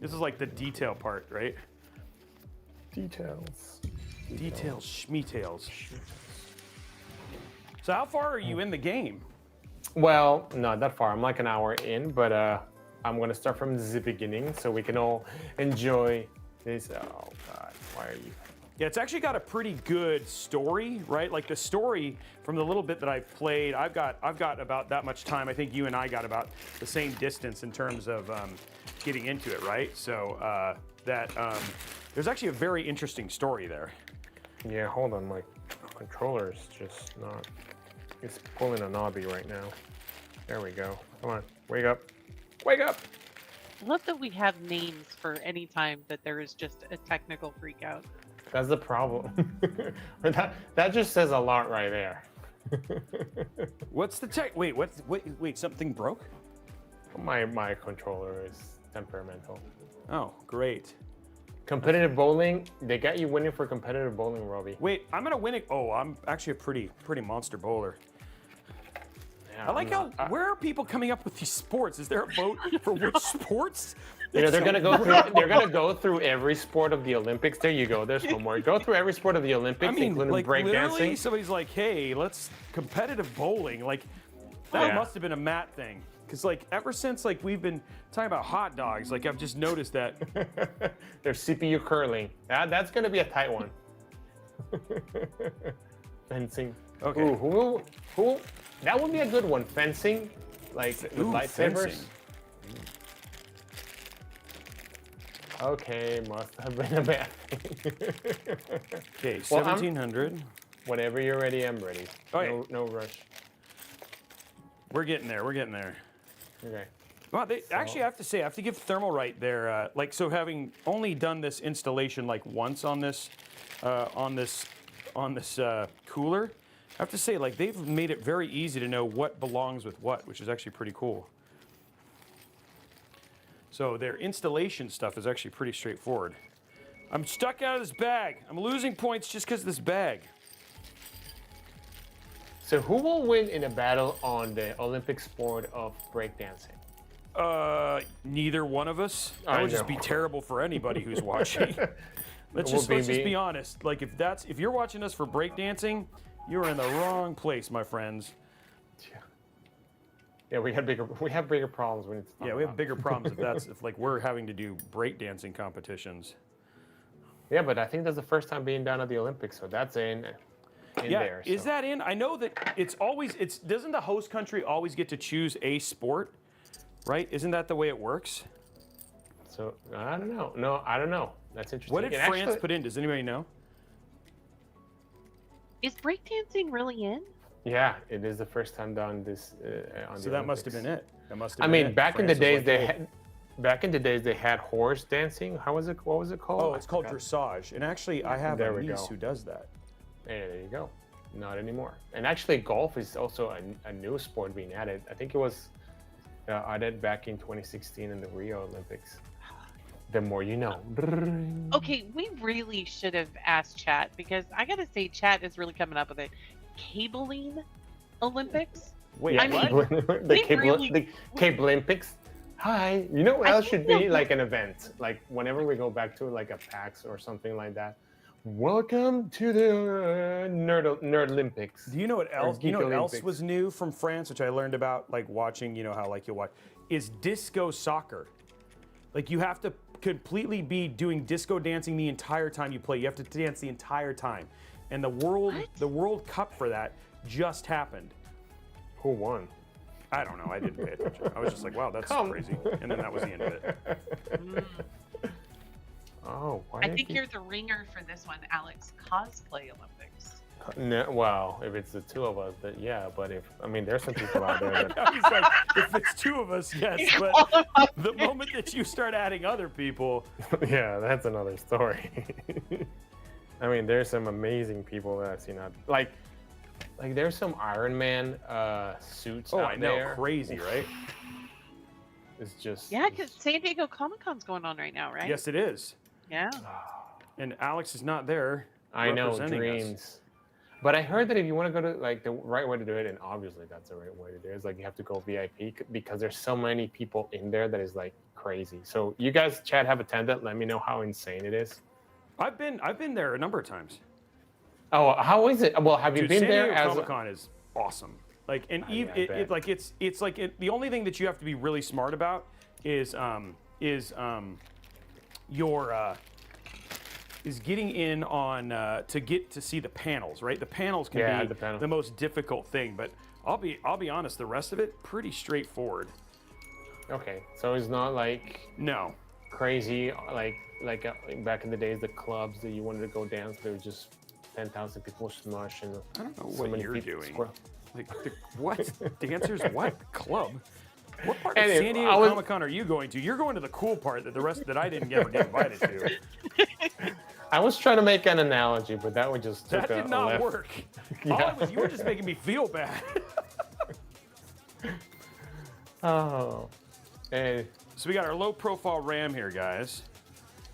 this is like the detail part, right? Details. Details, schmetails. So how far are you in the game? Well, not that far. I'm like an hour in, but I'm going to start from the beginning so we can all enjoy this. Oh, God. Why are you? Yeah, it's actually got a pretty good story, right? Like the story from the little bit that I've played, I've got about that much time. I think you and I got about the same distance in terms of getting into it, right? So there's actually a very interesting story there. Yeah, hold on. My controller's just not... It's pulling a knobby right now. There we go. Come on. Wake up. Wake up! I love that we have names for any time that there is just a technical freak out. That's the problem. that just says a lot right there. What's the tech? Wait, wait, something broke? My controller is temperamental. Oh, great. Competitive bowling, they got you winning for competitive bowling, Robey. Wait, I'm gonna win it. Oh, I'm actually a pretty monster bowler. Yeah, I like how, where are people coming up with these sports? Is there a vote for which sports? You know, they're gonna go through every sport of the Olympics. There you go. There's homework. Go through every sport of the Olympics, including like literally, breakdancing. somebody's like, "Hey, let's competitive bowling." Like, that must have been a Matt thing, because like ever since like we've been talking about hot dogs, like I've just noticed that. There's CPU curling. That's gonna be a tight one. Fencing. Okay. Ooh, who? That would be a good one. Fencing, like with lightsabers. Fencing. Okay, must have been a bad thing. Okay, Well, 1700. Whenever you're ready, I'm ready. Okay. No rush. We're getting there. We're getting there. Okay. Well, actually, I have to say, I have to give Thermalright their like. So having only done this installation like once on this cooler, I have to say, like, they've made it very easy to know what belongs with what, which is actually pretty cool. So their installation stuff is actually pretty straightforward. I'm stuck out of this bag. I'm losing points just because of this bag. So who will win in a battle on the Olympic sport of breakdancing? Neither one of us. That I would just know. be terrible for anybody who's watching. Let's just be honest. Like if you're watching us for breakdancing, you're in the wrong place, my friends. Yeah, we have bigger problems when it's. Yeah, we have bigger problems if like we're having to do breakdancing competitions. Yeah, but I think that's the first time being done at the Olympics, so that's in there. Is that in? I know that doesn't the host country always get to choose a sport, right? Isn't that the way it works? So I don't know. No, I don't know. That's interesting. What did France put in? Does anybody know? Is breakdancing really in? Yeah, it is the first time done this on the So that must Olympics. have been it. That must have I been mean, it. back in the France was days like, back in the days they had horse dancing. What was it called? Oh, it's called I forgot. dressage. And actually, I have There a we niece go. who does that. There you go. Not anymore. And actually, golf is also a new sport being added. I think it was added back in 2016 in the Rio Olympics. The more you know. Okay, we really should have asked chat, because I gotta say chat is really coming up with it. Cabling Olympics? Wait, Yeah, I mean, what? the Cable Olympics. Hi. You know what I else think should be they'll- like an event? Like whenever we go back to like a PAX or something like that. Welcome to the Nerd Olympics. Do you know what else? Geek You know what else Olympics. was new from France, which I learned about, like watching. You know how like you'll watch is disco soccer. Like you have to completely be doing disco dancing the entire time you play. You have to dance the entire time, and the World Cup for that just happened. Who won? I don't know. I didn't pay attention. I was just like, wow, that's crazy. And then that was the end of it. Oh, why? I think you're the ringer for this one, Alex. Cosplay Olympics. No, well, if it's the two of us, but yeah. But there's some people out there that. I was like, if it's two of us, yes. But the moment that you start adding other people, Yeah, that's another story. I mean, there's some amazing people that I've seen out. Like there's some Iron Man suits oh, out I know, there. crazy, right? It's just Yeah, because San Diego Comic-Con's going on right now, right? Yes, it is. Yeah. And Alex is not there. I know representing us. dreams. But I heard that if you want to go to like the right way to do it, and obviously that's the right way to do it, is like you have to go VIP because there's so many people in there that is like crazy. So you guys, chat, have attended. Let me know how insane it is. I've been there a number of times. Oh, how is it? Well, have you Dude, been San there Diego as? Comic-Con is awesome. Like, and yeah, I bet. the only thing that you have to be really smart about is getting in on to get to see the panels, right? The panels can Yeah, be the panel. the most difficult thing, but I'll be honest, the rest of it pretty straightforward. Okay, so it's not like No. crazy like back in the days, the clubs that you wanted to go dance, there was just 10,000 people smush and I don't know so what many you're people doing. squirrel. Like, what? Dancers? What? Club? What part Anyway, of San Diego I was- Comic-Con are you going to? You're going to the cool part that I didn't ever get invited to. I was trying to make an analogy, but that would just That took did a not left. work. Yeah. You were just making me feel bad. Oh, and So we got our low-profile RAM here, guys.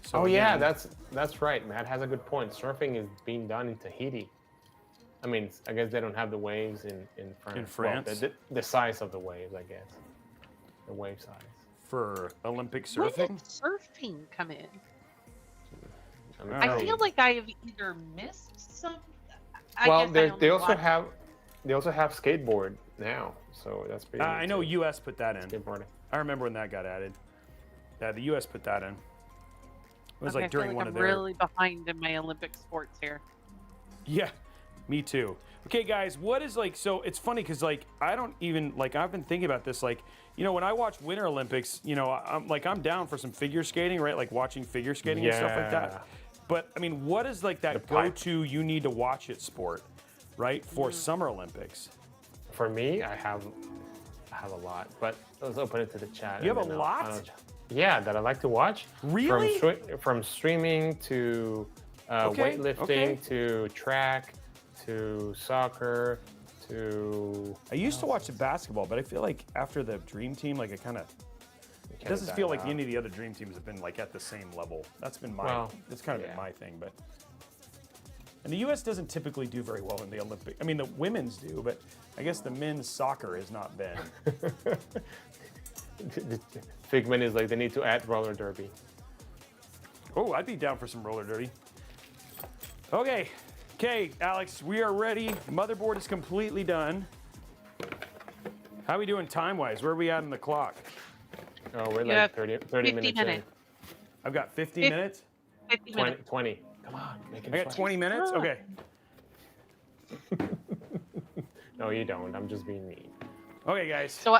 So oh yeah, again, that's right. Matt has a good point. Surfing is being done in Tahiti. I mean, I guess they don't have the waves in France. In France? Well, the size of the waves, I guess. The wave size. for Olympic When surfing. did surfing come in? I, mean, I Oh. feel like I have either missed some. I well, guess I they only also watched- have skateboard now, so that's pretty. I neat know too. U.S. put that in. Skateboarding. I remember when that got added. Yeah, the U.S. put that in. It was Okay, like I feel during one I'm of their. really behind in my Olympic sports here. Yeah, me too. Okay, guys, what is like? So it's funny because like I don't even like I've been thinking about this. Like, you know, when I watch Winter Olympics, you know, I'm down for some figure skating, right? Like watching figure skating and stuff like Yeah. that. But I mean, what is like that The pipe. go-to you need to watch it sport, right? For Summer Olympics. For me, I have a lot, but let's open it to the chat. You and have a then lot? Yeah, that I like to watch. Really? From streaming to Okay, weightlifting okay. to track to soccer to. I used to watch the basketball, but I feel like after the Dream Team, like it doesn't feel like any of the other Dream Teams have been like at the same level. That's been my, Well, that's kind of yeah. been my thing, but. And the U.S. doesn't typically do very well in the Olympic. I mean, the women's do, but I guess the men's soccer has not been. Figment is like they need to add roller derby. Oh, I'd be down for some roller derby. Okay, Alex, we are ready. Motherboard is completely done. How are we doing time-wise? Where are we at on the clock? Oh, we're You have like 30 50 minutes minutes. I've got 50 Fif- minutes. 50 in. minutes. 20. Come on, make it I got fast. 20 minutes? Ah. Okay. No, you don't. I'm just being mean. Okay, guys. So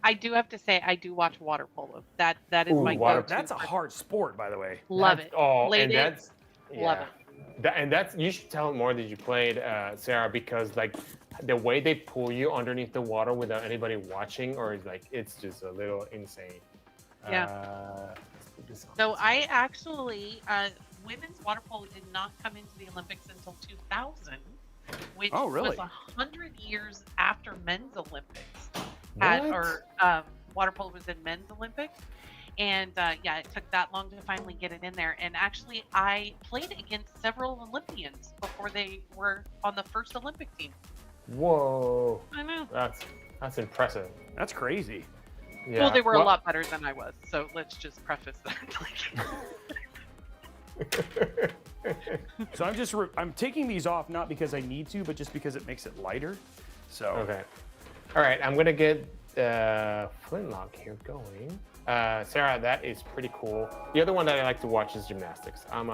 I do have to say I do watch water polo. That is Ooh, my water- go-to. That's a hard sport, by the way. Love That's- it. Oh, Played and it. that's Love yeah. it. And that's you should tell more that you played, Sarah, because like the way they pull you underneath the water without anybody watching, or like it's just a little insane. Yeah. So I actually, women's water polo did not come into the Olympics until 2000, which Oh, really? was 100 years after men's Olympics. What? Water polo was in men's Olympics. And yeah, it took that long to finally get it in there. And actually, I played against several Olympians before they were on the first Olympic team. I Whoa, know. that's impressive. That's crazy. Yeah. Well, they were a Well- lot better than I was. So let's just preface that. So I'm taking these off not because I need to, but just because it makes it lighter. So Okay. All right, I'm gonna get Flintlock here going. Sarah, that is pretty cool. The other one that I like to watch is gymnastics. I'm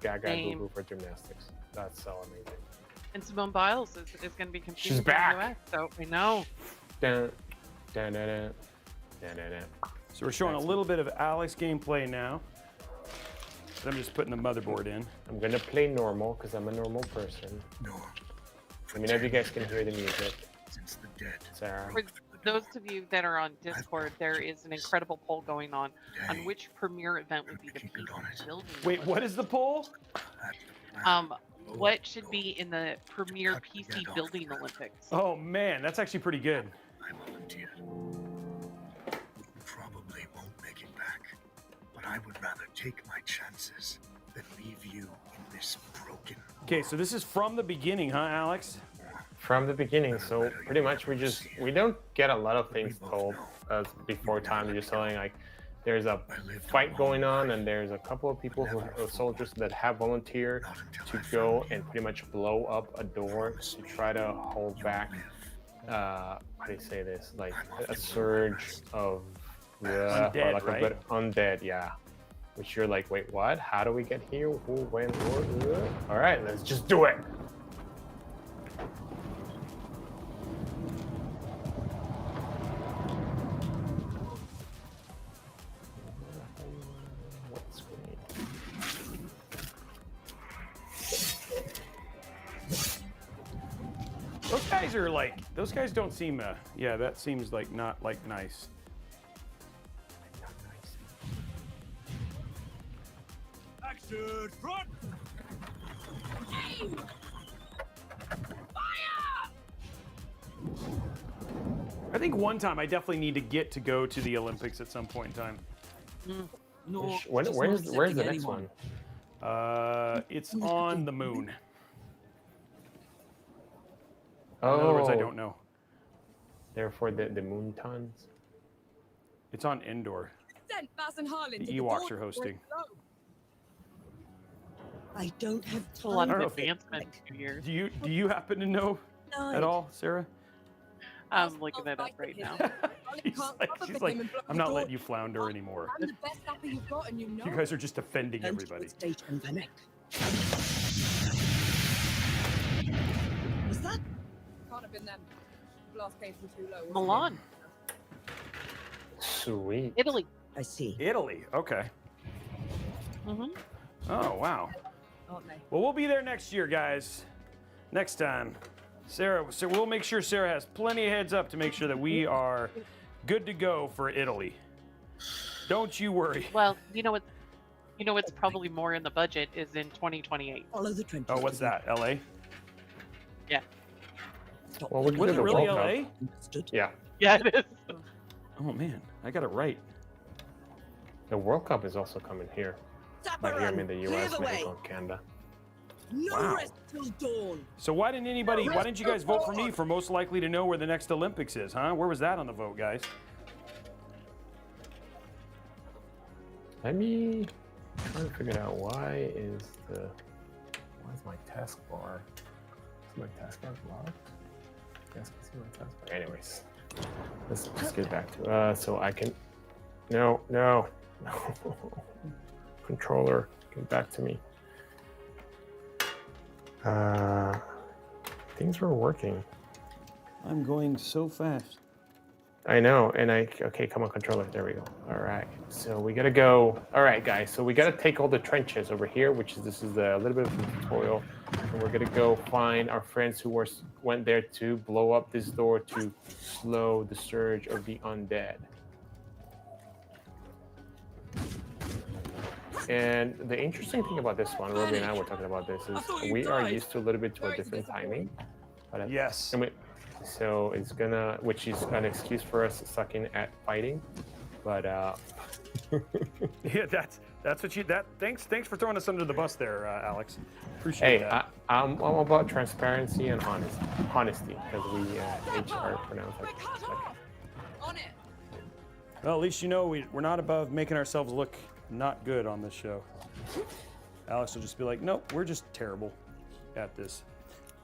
gaga Same. boo boo for gymnastics. That's so amazing. And Simone Biles is going to be competing She's for the back. US, so I know. Dun, dun, dun, dun, dun, dun, dun. So we're showing a little bit of Alex gameplay now. But I'm just putting the motherboard in. I'm gonna play normal because I'm a normal person. No. Let me know if you guys can hear the music. Since the dead. Sarah. For those of you that are on Discord, there is an incredible poll going on which premier event would be the Keep it on PC it. building. Wait, Olympics. what is the poll? What should be in the premier PC building Olympics? Oh man, that's actually pretty good. I volunteer. You probably won't make it back, but I would rather take my chances than leave you in this broken. Okay, so this is from the beginning, huh, Alex? From the beginning, so pretty much we don't get a lot of things told us before time. We're just telling like there's a fight going on, and there's a couple of people soldiers that have volunteered to go and pretty much blow up a door to try to hold back. How do you say this? Like a surge of undead, like right? Undead, yeah. Which you're like, wait, what? How do we get here? Who, when, what? All right, let's just do it. Those guys are like, those guys don't seem, yeah, that seems like not like nice. Action front! I think one time I definitely need to get to go to the Olympics at some point in time. No, Where's the next one? It's on the moon. Oh, In other words, I don't know. Therefore, the moon tons. It's on Endor. The Ewoks are hosting. I don't have It's a lot time. of know if- advancement in 2 years. Do you happen to know at all, Sarah? I'm looking it up right now. she's like, I'm not letting you flounder anymore. I'm the best apple you've got, and you know. You guys are just offending Don't everybody. station panic. Was that? Can't have been them. Blast came from too low. wasn't it? Milan, Sweet. Italy. I see. Italy, okay. Hmm. Oh, wow. Aren't they? Well, we'll be there next year, guys. Next time. Sarah, so we'll make sure Sarah has plenty of heads up to make sure that we are good to go for Italy. Don't you worry. Well, you know what's probably more in the budget is in 2028. Follow the trenches. Oh, what's that? LA? Yeah. Well, we can Was do it the really World Cup. LA? Understood. Yeah, Yeah, it is. Oh man, I got it right. the World Cup is also coming here. Like here in the Clear U.S., the way. Mexico, and Canada. No Wow. rest till dawn. So why didn't you guys vote for me for most likely to know where the next Olympics is, huh? Where was that on the vote, guys? Let me try to figure out why is my taskbar? Is my taskbar blocked? Yes, I see my taskbar. Anyways, let's just get back to so I can. No. Controller, get back to me. Things were working. I'm going so fast. I know, and okay, come on, controller. There we go. All right, so we gotta go. All right, guys, so we gotta take all the trenches over here, this is a little bit of a tutorial, and we're gonna go find our friends who went there to blow up this door to slow the surge of the undead. And the interesting thing about this one, Robey and I were talking about this, is we are used to a little bit to a different timing. But Yes. so it's gonna, which is an excuse for us sucking at fighting, but Yeah, that's what you. Thanks for throwing us under the bus there, Alex. Appreciate hey, that. I'm about transparency and honesty, because we HR pronounce it. On it. Well, at least you know we're not above making ourselves look not good on this show. Alex will just be like, nope, we're just terrible at this.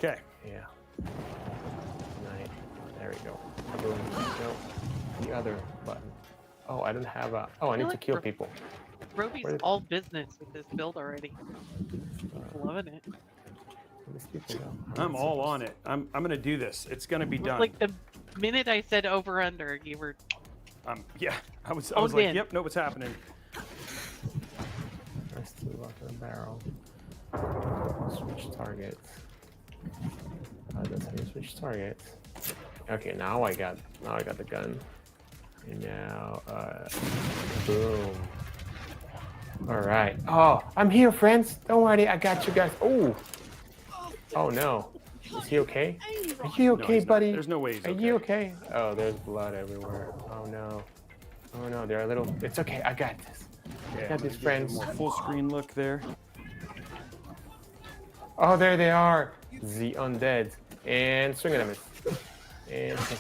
Okay. Yeah. Right. There we go. Boom. No, the other button. Oh, I don't have a. Oh, I need to like kill Ro- people. Roby's Where did- all business with this build already. He's loving it. Where these people go? I'm all on it. I'm gonna do this. It's gonna be done. Like the minute I said over under, you were Yeah. I was Honed like, in. yep, know what's happening. Press to lock the barrel. Switch targets. That's how you switch targets. Okay, now I got the gun. And now, boom. All right. Oh, I'm here, friends. Don't worry, I got you guys. Oh. Oh no. Is he okay? Are you No, okay, he's not. buddy? There's no way he's Are okay. you okay? Oh, there's blood everywhere. Oh no. Oh no, they're a little. It's okay. I got this. Yeah, got these friends. More full screen look there. Oh, there they are. The undead. And swing at them. And swing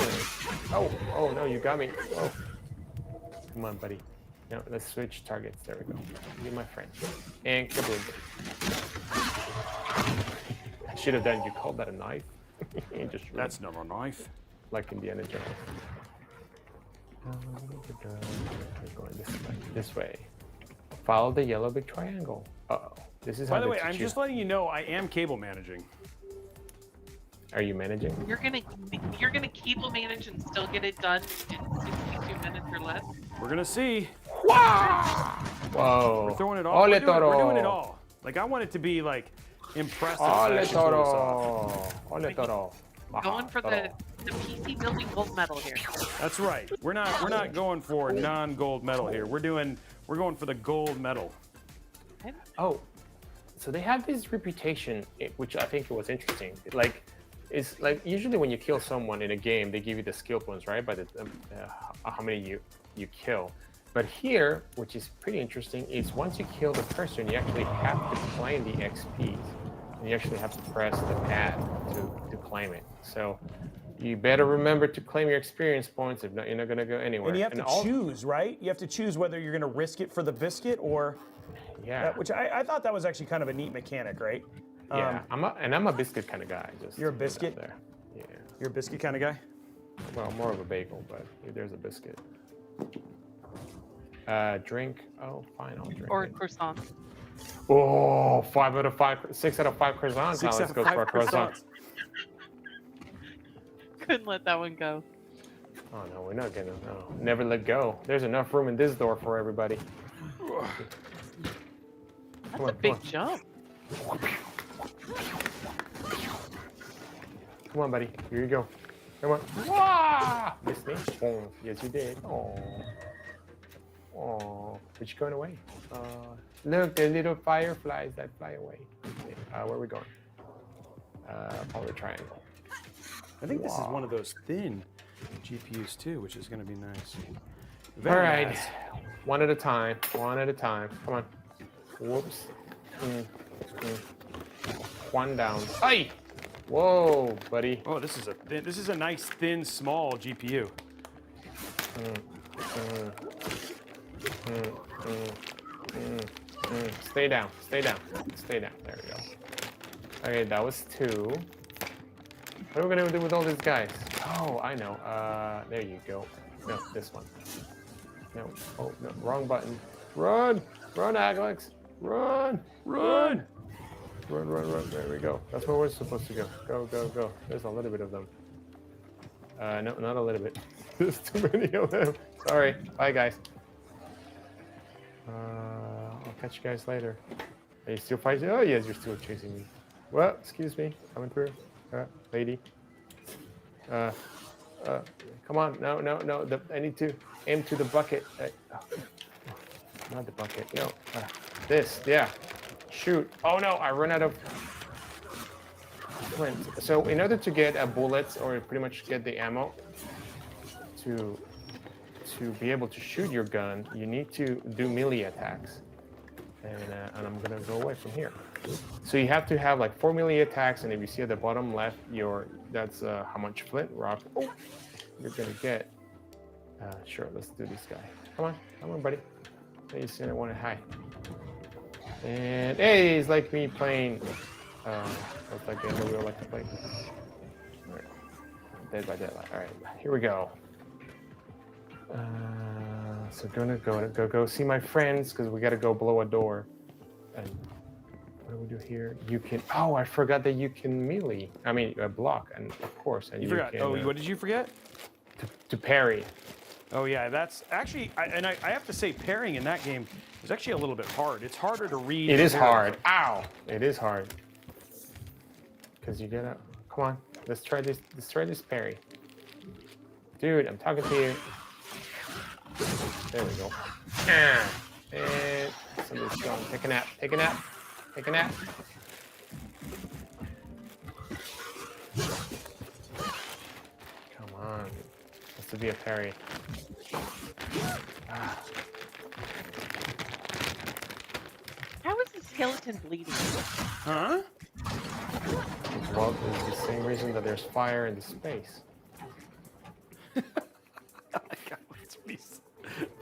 at them. Oh no, you got me. Oh. Come on, buddy. No, let's switch targets. There we go. You're my friend. And kaboom. I should have done. You called that a knife? Just That's not a knife. like Indiana Jones. We're going this way. Follow the yellow big triangle. Uh-oh. This is By how the they way, teach I'm you. just letting you know I am cable managing. Are you managing? You're gonna cable manage and still get it done in 62 minutes or less. We're gonna see. Whoa. We're throwing it all. Ole We're doing it toro. all. Like I want it to be like impressive. Ole Smash the floors off. toro. Ole toro. Going for the PC building gold medal here. That's right. We're not going for non-gold medal here. We're going for the gold medal. Oh, so they have this reputation, which I think was interesting. Like, it's like usually when you kill someone in a game, they give you the skill points, right? By the how many you kill. But here, which is pretty interesting, is once you kill the person, you actually have to claim the XP. And you actually have to press the pad to claim it. So you better remember to claim your experience points. If not, you're not going to go anywhere. And you have to choose, right? You have to choose whether you're going to risk it for the biscuit or... Yeah. Which I thought that was actually kind of a neat mechanic, right? Yeah, I'm a biscuit kind of guy. Just You're a biscuit? there. Yeah. You're a biscuit kind of guy? Well, more of a bagel, but there's a biscuit. Drink. Oh, fine, I'll drink. Or it. croissant. Oh, 6 out of 5 croissants. 6 Now out let's of go 5 for a croissant. croissants. Couldn't let that one go. Oh no, we're not gonna. No, never let go. There's enough room in this door for everybody. That's a big jump. Come on, buddy. Here you go. Come on. Wah! Missed me? Oh, yes, you did. Oh. Oh. But you're going away. Look, the little fireflies that fly away. Okay, where are we going? Follow the triangle. I think this is one of those thin GPUs too, which is going to be nice. All Very right. nice. One at a time. One at a time. Come on. Whoops. One down. Hey! Whoa, buddy. Oh, this is a nice thin small GPU. Stay down. Stay down. Stay down. There we go. Okay, that was 2. What are we gonna do with all these guys? Oh, I know. There you go. No, this one. No. Oh, no. Wrong button. Run! Run, Alex! Run! Run! Run, run, run. There we go. That's where we're supposed to go. Go, go, go. There's a little bit of them. No, not a little bit. There's too many of them. Sorry. Bye, guys. I'll catch you guys later. Are you still fighting? Oh, yes, you're still chasing me. Well, excuse me. Coming through. Lady. Come on. No, no, no. I need to aim to the bucket. Not the bucket. No. This. Yeah. Shoot. Oh, no. I run out of flint. So in order to get bullets or pretty much get the ammo to be able to shoot your gun, you need to do melee attacks. And I'm going to go away from here. So you have to have like 4 melee attacks, and if you see at the bottom left, that's how much flint rock you're going to get. Sure, let's do this guy. Come on, buddy. You see, I want to hide. And hey, it's like me playing. What's that game that we all like to play? All right. Dead by Daylight. All right, here we go. So gonna go see my friends because we gotta go blow a door. And what do we do here? You can. Oh, I forgot that you can melee. I mean, block, and of course, and You forgot. Can, What did you forget? to parry. Oh yeah, that's actually, I have to say, parrying in that game is actually a little bit hard. It's harder to read. It is hard. Ow! It is hard. Because you gotta. Come on. Let's try this. Let's try this parry. Dude, I'm talking to you. There we go. And somebody's going. Take a nap. Take a nap. Take a nap. Come on. Has to be a parry. How is the skeleton bleeding? Huh? Well, it's the same reason that there's fire in the space.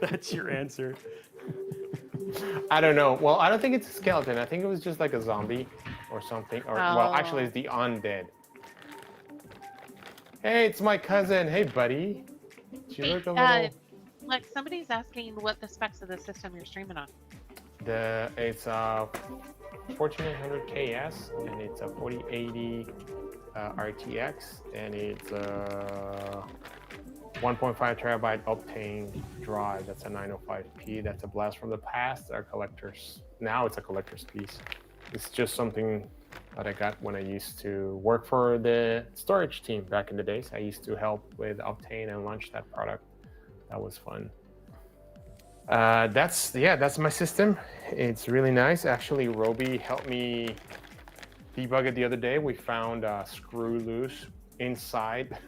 That's your answer. I don't know. Well, I don't think it's a skeleton. I think it was just like a zombie or something. Or well, actually, it's the undead. Hey, it's my cousin. Hey, buddy. She look a little. Look, somebody's asking what the specs of the system you're streaming on. It's 4900 KS and it's a 4080 RTX and it's 1.5 terabyte Optane drive. That's a 905p. That's a blast from the past. Our collectors. Now it's a collector's piece. It's just something that I got when I used to work for the storage team back in the days. I used to help with Optane and launch that product. That was fun. That's my system. It's really nice. Actually, Robey helped me debug it the other day. We found a screw loose inside.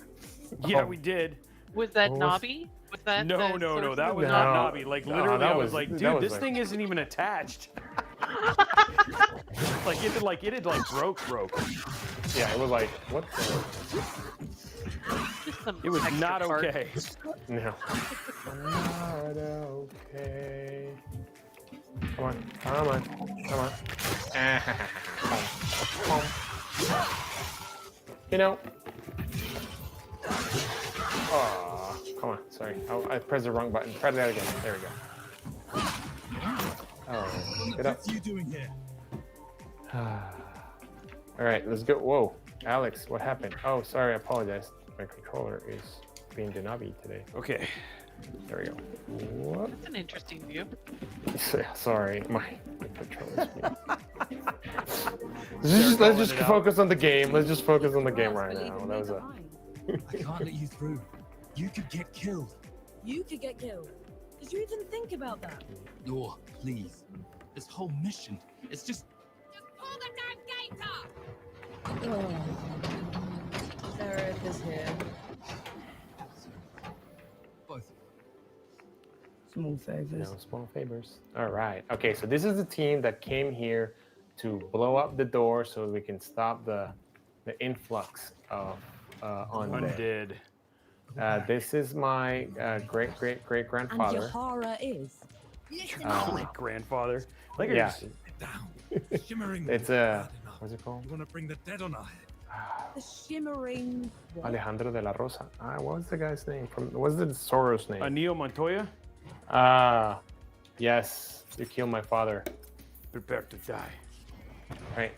Yeah, we did. Was that knobby? Was that No, that was not knobby. Like literally, I was like, dude, this thing isn't even attached. like it had broke. Yeah, it was like, what the? It was not okay. No. Not okay. Come on. You know. Oh, come on. Sorry. I pressed the wrong button. Try that again. There we go. Oh, get up. What are you doing here? All right, let's go. Whoa, Alex, what happened? Oh, sorry, I apologize. My controller is being denobby today. Okay. There we go. What? That's an interesting view. Sorry, my controller's being... Let's just focus on the game. Let's just focus on the game right now. That was a. I can't let you through. You could get killed. You could get killed. Did you even think about that? No, please. This whole mission, it's just Pull the damn gate up! Eric is here. both. Small favors. No small favors. All right. Okay, so this is the team that came here to blow up the door so we can stop the influx of undead. This is my great grandfather. And your horror is. Great grandfather. Like yeah. Down. Shimmering. It's what's it called? You want to bring the dead on our head? The shimmering. What? Alejandro de la Rosa. What was the guy's name? What's the Soros name? Neo Montoya? Yes. You killed my father. Prepare to die. Right.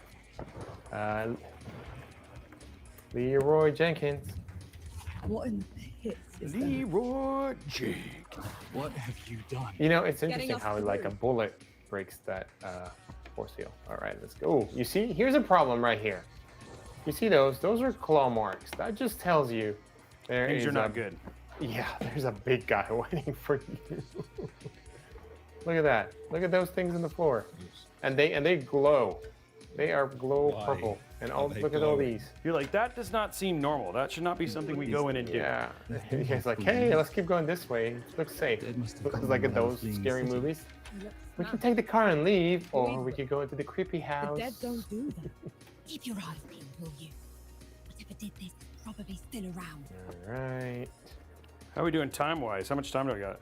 Leroy Jenkins. What in the hits is that? Leroy Jenkins. What have you done? You know, it's Getting interesting us how like a through. bullet breaks that force field. All right, let's go. Ooh, you see, here's a problem right here. You see those? Those are claw marks. That just tells you there Things is are not good. Yeah, there's a big guy waiting for you. Look at that. Look at those things on the floor. And they glow. They are glow Why purple. And are all they look at all glowing? these. You're like, that does not seem normal. That should not be something we go in and do. Yeah. You guys like, hey, let's keep going this way. It looks safe. Dead must have Looks come like in while those fleeing scary city. movies. Yep. We can take the car and leave, or we could go into the creepy house. The dead don't do that. Keep your eyes peeled, will you? Whatever did this, probably still around. All right. How are we doing time-wise? How much time do I got?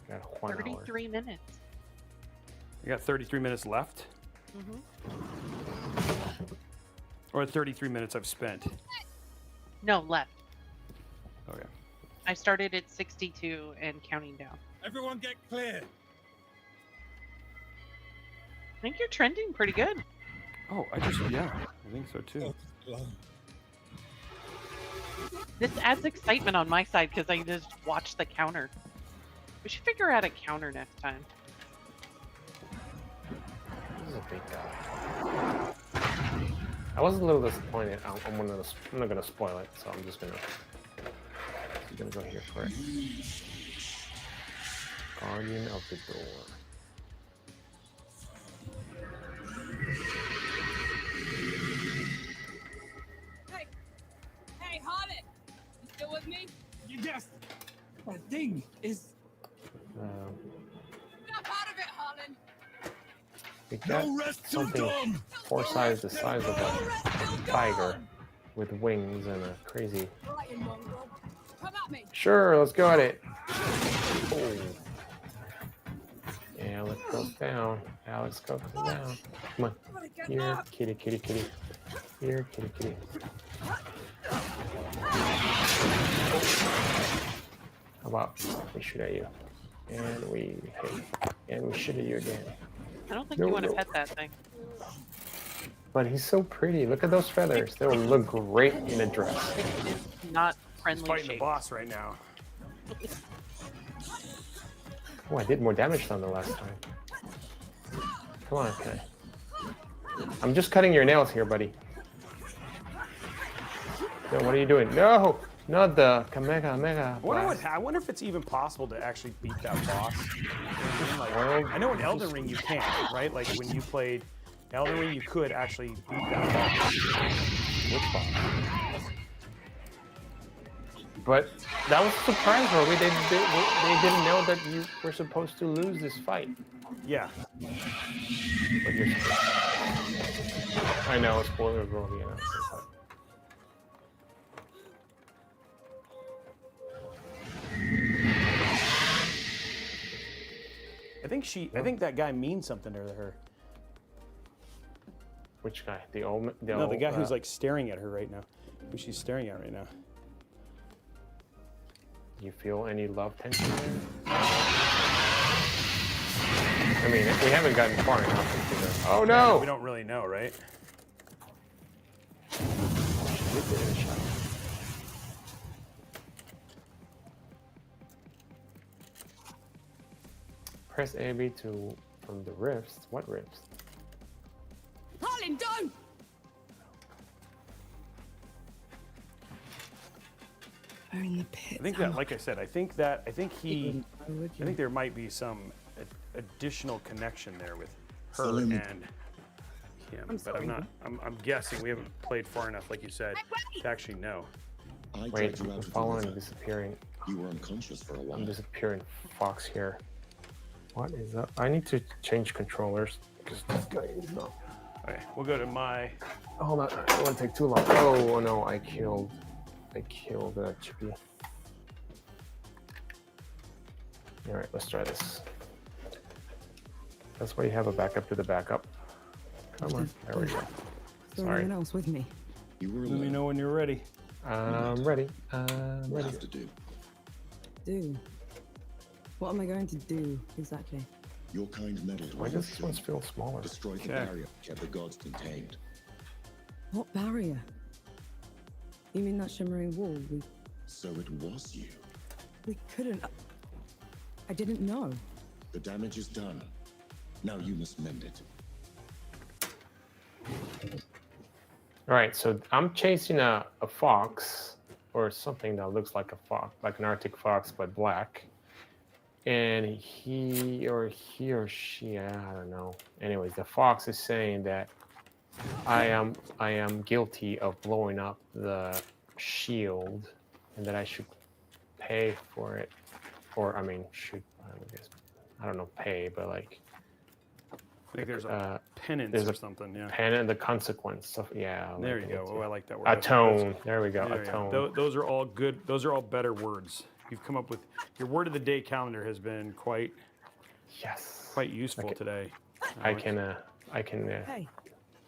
Got 1 hour. 33 minutes. I got 33 minutes left. Mm-hmm. Or 33 minutes I've spent. No, left. Okay. I started at 62 and counting down. Everyone get clear. I think you're trending pretty good. Oh, I think so too. This adds excitement on my side because I just watch the counter. We should figure out a counter next time. This is a big guy. I was a little disappointed. I'm not gonna spoil it, so I'm just gonna go here for it. Guardian of the door. Hey, Harlan! You still with me? Yes. That thing is. Snap out of it, Harlan! We got No rest till something dawn. 4 size the size of a tiger with wings and a crazy. Right, you mongrel. Come at me! Sure, let's go at it. Oh. Alex goes down. Alex goes down. Come on. Here, kitty, kitty, kitty. Here, kitty, kitty. How about we shoot at you? And we hit. And we shoot at you again. I don't think No, you want to no. pet that thing. But he's so pretty. Look at those feathers. They will look great in a dress. It's not He's friendly fighting the shaped. boss right now. Oh, I did more damage than the last time. Come on, okay. I'm just cutting your nails here, buddy. No, what are you doing? No! Not the Kamega. I wonder if it's even possible to actually beat that boss. Like, Well, I know in Elden Ring you can, right? Like when you played Elden Ring, you could actually beat that boss. Which boss? But that was a surprise, Robey. They didn't know that you were supposed to lose this fight. Yeah. But you're supposed to. I know, spoiler, Robey. You know, so- I think that guy means something to her. Which guy? The old. No, the guy who's like staring at her right now. Who she's staring at right now. You feel any love tension there? I mean, we haven't gotten far enough into the. Oh no! We don't really know, right? Press AB to from the rifts. What rifts? Harlan, don't! We're in the pit. I think that, like I said, I think there might be some additional connection there with her Follow me. and him, but I'm guessing we haven't played far enough, like you said, to actually know. I Wait, dragged you I'm out of the following river. and disappearing. You were unconscious for a I'm while. disappearing fox here. What is that? I need to change controllers because this guy is not. Okay, we'll go to my. Hold on, I don't want to take too long. Oh no, I killed Chippy. All right, let's try this. That's why you have a backup to the backup. Come on, there we go. Is there Sorry. anyone else with me? You were Let me alone. know when you're ready. I'm ready. What Ready. have to do? Do. What am I going to do exactly? Your kind meddled Why with does this one feel smaller? destroyed the Okay. barrier, kept the gods contained. What barrier? You mean that shimmering wall? So it was you. We couldn't. I didn't know. The damage is done. Now you must mend it. All right, so I'm chasing a fox or something that looks like a fox, like an Arctic fox but black. And he or she, I don't know. Anyways, the fox is saying that I am guilty of blowing up the shield and that I should pay for it. Or I mean, I don't know, pay, but like I think there's a penance there's or a something. Yeah. pen and the consequence stuff. Yeah. There like you go. it. Oh, I like that word. Atone. There we go. There you go. Atone. Those are all good. Those are all better words. You've come up with your word of the day calendar has been quite Yes. useful today. I can Hey.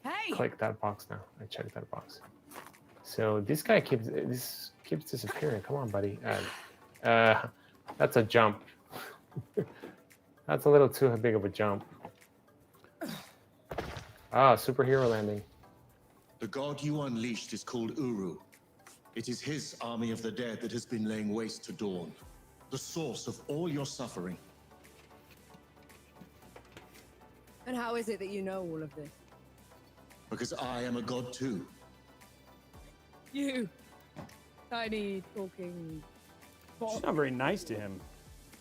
Hey! click that box now. I checked that box. So this guy keeps disappearing. Come on, buddy. That's a jump. That's a little too big of a jump. Ah, superhero landing. The god you unleashed is called Uru. It is his army of the dead that has been laying waste to Dawn, the source of all your suffering. And how is it that you know all of this? Because I am a god too. You! Tiny, talking... She's not very nice to him.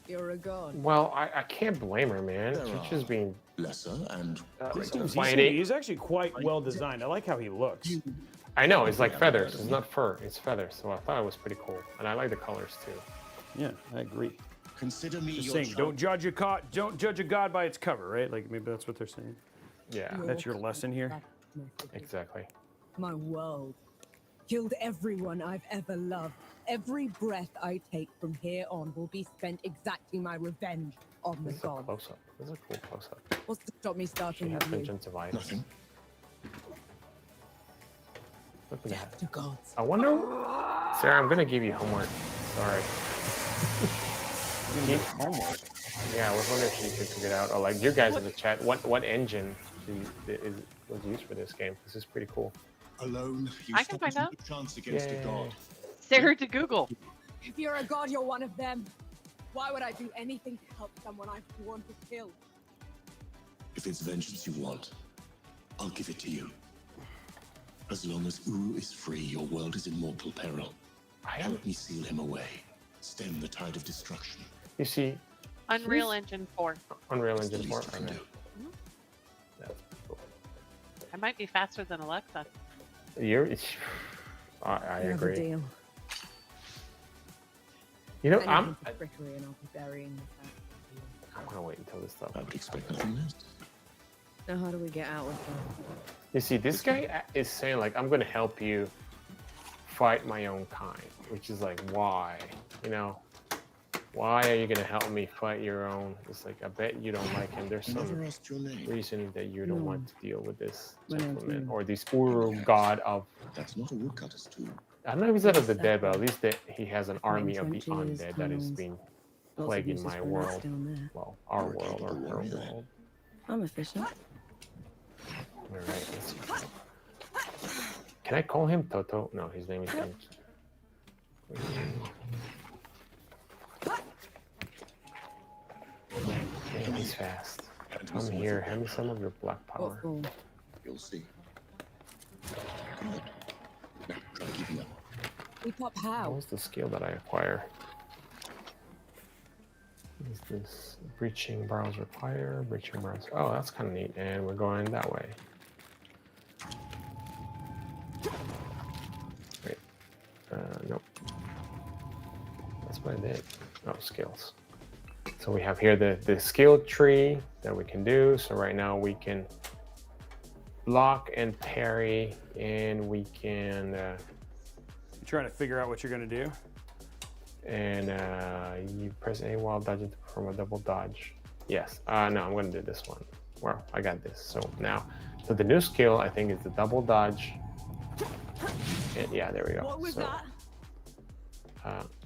You're a god. Well, I can't blame her, man. There She's are just being lesser and He's actually quite well designed. I like how he looks. I know, it's like feathers. It's not fur, it's feathers. So I thought it was pretty cool. And I like the colors too. Yeah, I agree. consider me Just your saying, child. don't judge a god by its cover, right? Like maybe that's what they're saying. Yeah, That's your lesson here. exactly. My world. Killed everyone I've ever loved. Every breath I take from here on will be spent exacting my revenge on the This is a god. close up. This is a cool close-up. What's to stop me She starting has with you? conjunctivitis. Nothing. Look at that. To gods. I wonder. Sarah, I'm gonna give you homework. Sorry. Homework. Yeah, I was wondering if you could figure it out, or like you guys in the chat, what engine was used for this game? This is pretty cool. Alone, you I can find stand out. no chance against a god. Sarah to Google. If you're a god, you're one of them. Why would I do anything to help someone I've sworn to kill? If it's vengeance you want, I'll give it to you. As long as Uru is free, your world is in mortal peril. Help me seal him away. Stem the tide of destruction. You see, Unreal Engine 4. Unreal It's the Engine 4. least I can Okay. do. That's cool. I might be faster than Alexa. I You have a agree. deal. You know, Anything I'm for trickery and I'll be burying this out. gonna wait until this stuff. I would expect nothing less. Now how do we get out of here? You see, this guy is saying like, I'm gonna help you fight my own kind, which is like, why? You know, why are you gonna help me fight your own? It's like, I bet you don't like him. There's I never some asked your name. reason that you don't No. want to deal with this My name's gentleman Uru. or this Uru god of. That's not a woodcutter's tool. I don't know if he's out of the dead, but at least that he has an army of the trenches, undead that is tunnels, being Lots of plaguing uses my for an axe world. down there. Well, our You're a world or capable her warrior. world. I'm efficient. All right, let's see. Can I call him Toto? No, his name is James. Man, he's fast. Come here, hand me some of your black What power. for? You'll see. Good. Now, try keeping up. Keep up What how? was the skill that I acquire? Is this breaching barrels require? Breaching barrels. Oh, that's kind of neat. And we're going that way. Wait. Nope. That's what I did. Oh, skills. So we have here the skill tree that we can do. So right now we can block and parry, and we can You trying to figure out what you're gonna do? and you press A while dodging to perform a double dodge. Yes. No, I'm going to do this one. Well, I got this. So now, so the new skill I think is the double dodge. And yeah, there we go. What was So, that?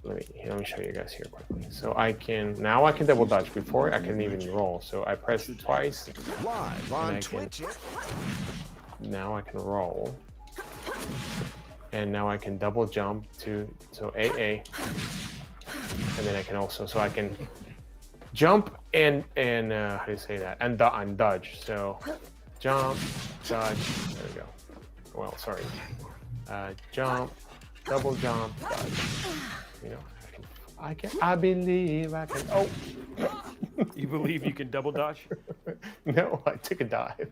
let me show you guys here quickly. So I can double dodge. Before I can even roll. So I press twice. Live and I on can- Twitch. Now I can roll. And now I can double jump to AA. And then I can also, so I can jump and how do you say that? And dodge. So jump, dodge. There we go. Well, sorry. Jump, double jump, dodge. You know, I believe I can. Oh. You believe you can double dodge? No, I took a dive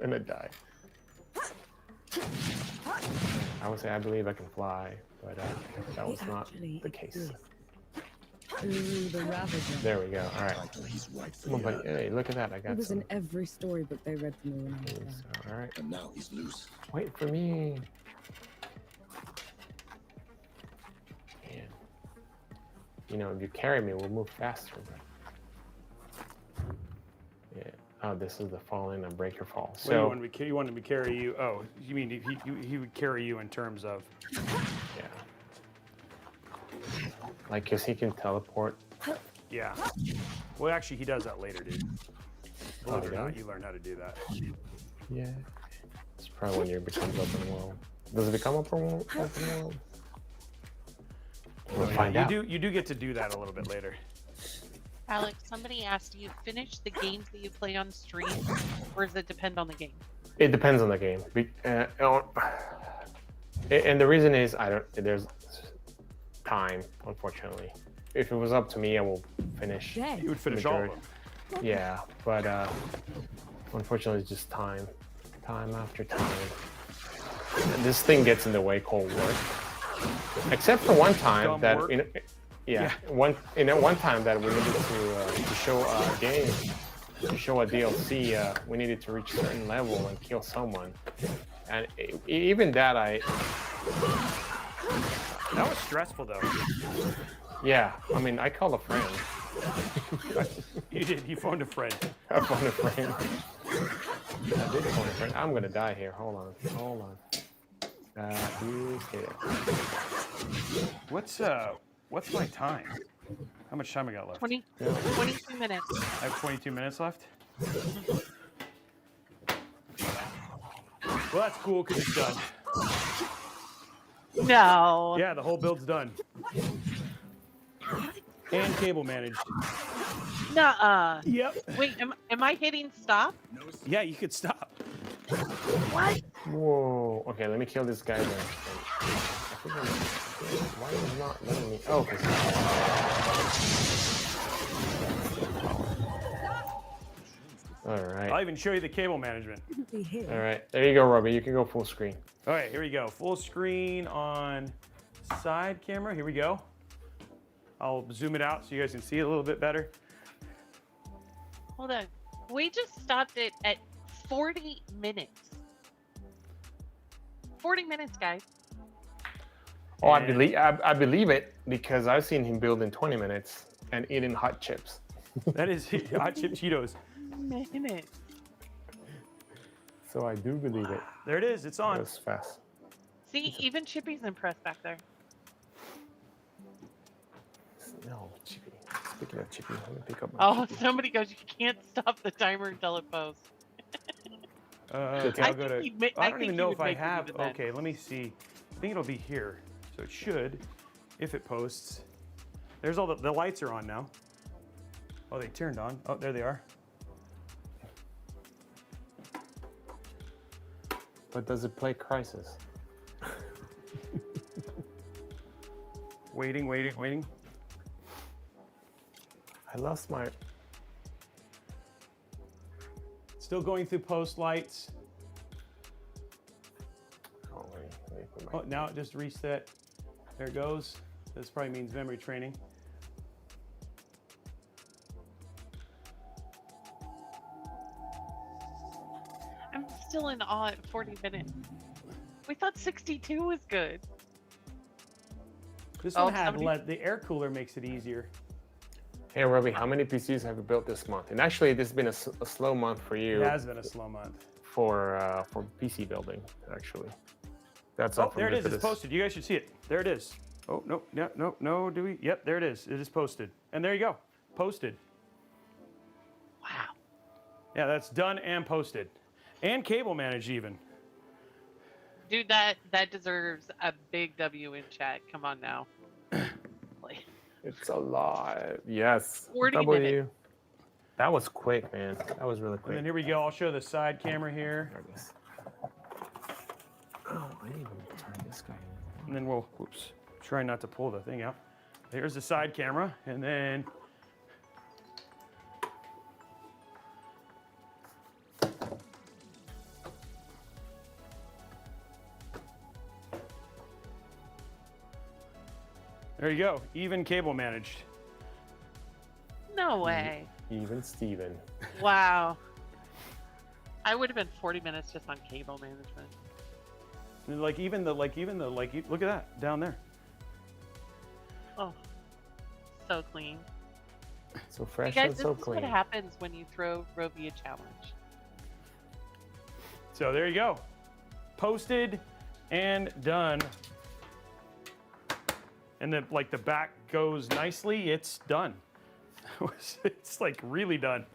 and I died. I would say I believe I can fly, but that was not the case. Ooh, the Ravager. There we go. All right. Title, he's right for Come on, you. buddy. Hey, look at that. I It got was some. in every storybook they read to me when I was things. there. All right. And now he's loose. Wait for me. Man. You know, if you carry me, we'll move faster. Yeah. Oh, this is the fall in and break your fall. Well, So, you wanted me to carry you. Oh, you mean he would carry you in terms of? yeah. Like, cause he can teleport. Yeah. Well, actually, he does that later, dude. Oh, Believe it or he not, does? you learn how to do that. Yeah. It's probably when it becomes open world. Does it become open world? We'll find out. You do get to do that a little bit later. Alex, somebody asked, do you finish the games that you play on stream, or does it depend on the game? It depends on the game. And the reason is there's time, unfortunately. If it was up to me, I will finish. Dead. You would finish all of majority. them. Yeah, but unfortunately, it's just time after time. And this thing gets in the way called work. Except for one time Dumb that work. one time that we needed to show a game, to show a DLC, we needed to reach a certain level and kill someone, and even that That was stressful though. yeah, I mean, I called a friend You did. You phoned a friend. I phoned a friend. I did phone a friend. I'm gonna die here. Hold on. You stay there. What's my time? How much time I got left? 22 minutes. I have 22 minutes left. Well, that's cool because it's done. No. Yeah, the whole build's done. And cable managed. Nuh-uh. Yep. Wait, am I hitting stop? Yeah, you could stop. What? Whoa. Okay, let me kill this guy then. Why is it not letting me? Oh, okay. All right. I'll even show you the cable management. All right. There you go, Robey. You can go full screen. All right, here we go. Full screen on side camera. Here we go. I'll zoom it out so you guys can see it a little bit better. Hold on. We just stopped it at 40 minutes. 40 minutes, guys. Oh, I believe it because I've seen him build in 20 minutes and eating hot chips. That is hot chip Cheetos. Minutes. So I do believe it. There it is. It's on. That was fast. See, even Chippy's impressed back there. No, Chippy. Speaking of Chippy, let me pick up my Oh, Chippy. somebody goes, you can't stop the timer until it posts. Okay, I I'll go think to. he'd I don't even know if I make it have. even then. Okay, let me see. I think it'll be here. So it should, if it posts. There's all the lights are on now. Oh, they turned on. Oh, there they are. But does it play Crisis? Waiting. I lost my. Still going through post lights. Oh, wait, let me put my. Oh, now it just reset. There it goes. This probably means memory training. I'm still in awe at 40 minutes. We thought 62 was good. This Oh, one had somebody- the air cooler makes it easier. Hey, Robey, how many PCs have you built this month? And actually, this has been a slow month for you. It has been a slow month. For PC building, actually. That's Oh, up from there it is. It's Impetus. posted. You guys should see it. There it is. Oh, no. Do we? Yep, there it is. It is posted. And there you go. Posted. Wow. Yeah, that's done and posted. And cable managed even. Dude, that deserves a big W in chat. Come on now. Like, It's a lot. Yes. 40 W. minutes. That was quick, man. That was really And quick. then here we go. I'll show the side camera here. There it is. Oh, I didn't even turn this guy in. And then we'll, whoops, try not to pull the thing out. Here's the side camera. And then there you go. Even cable managed. no way. Even Steven. Wow. I would have been 40 minutes just on cable management. And look at that down there. Oh, so clean. So You fresh guys, and this so is what clean. happens when you throw Robey a challenge. So there you go. Posted and done. And then the back goes nicely, it's done. It's like really done.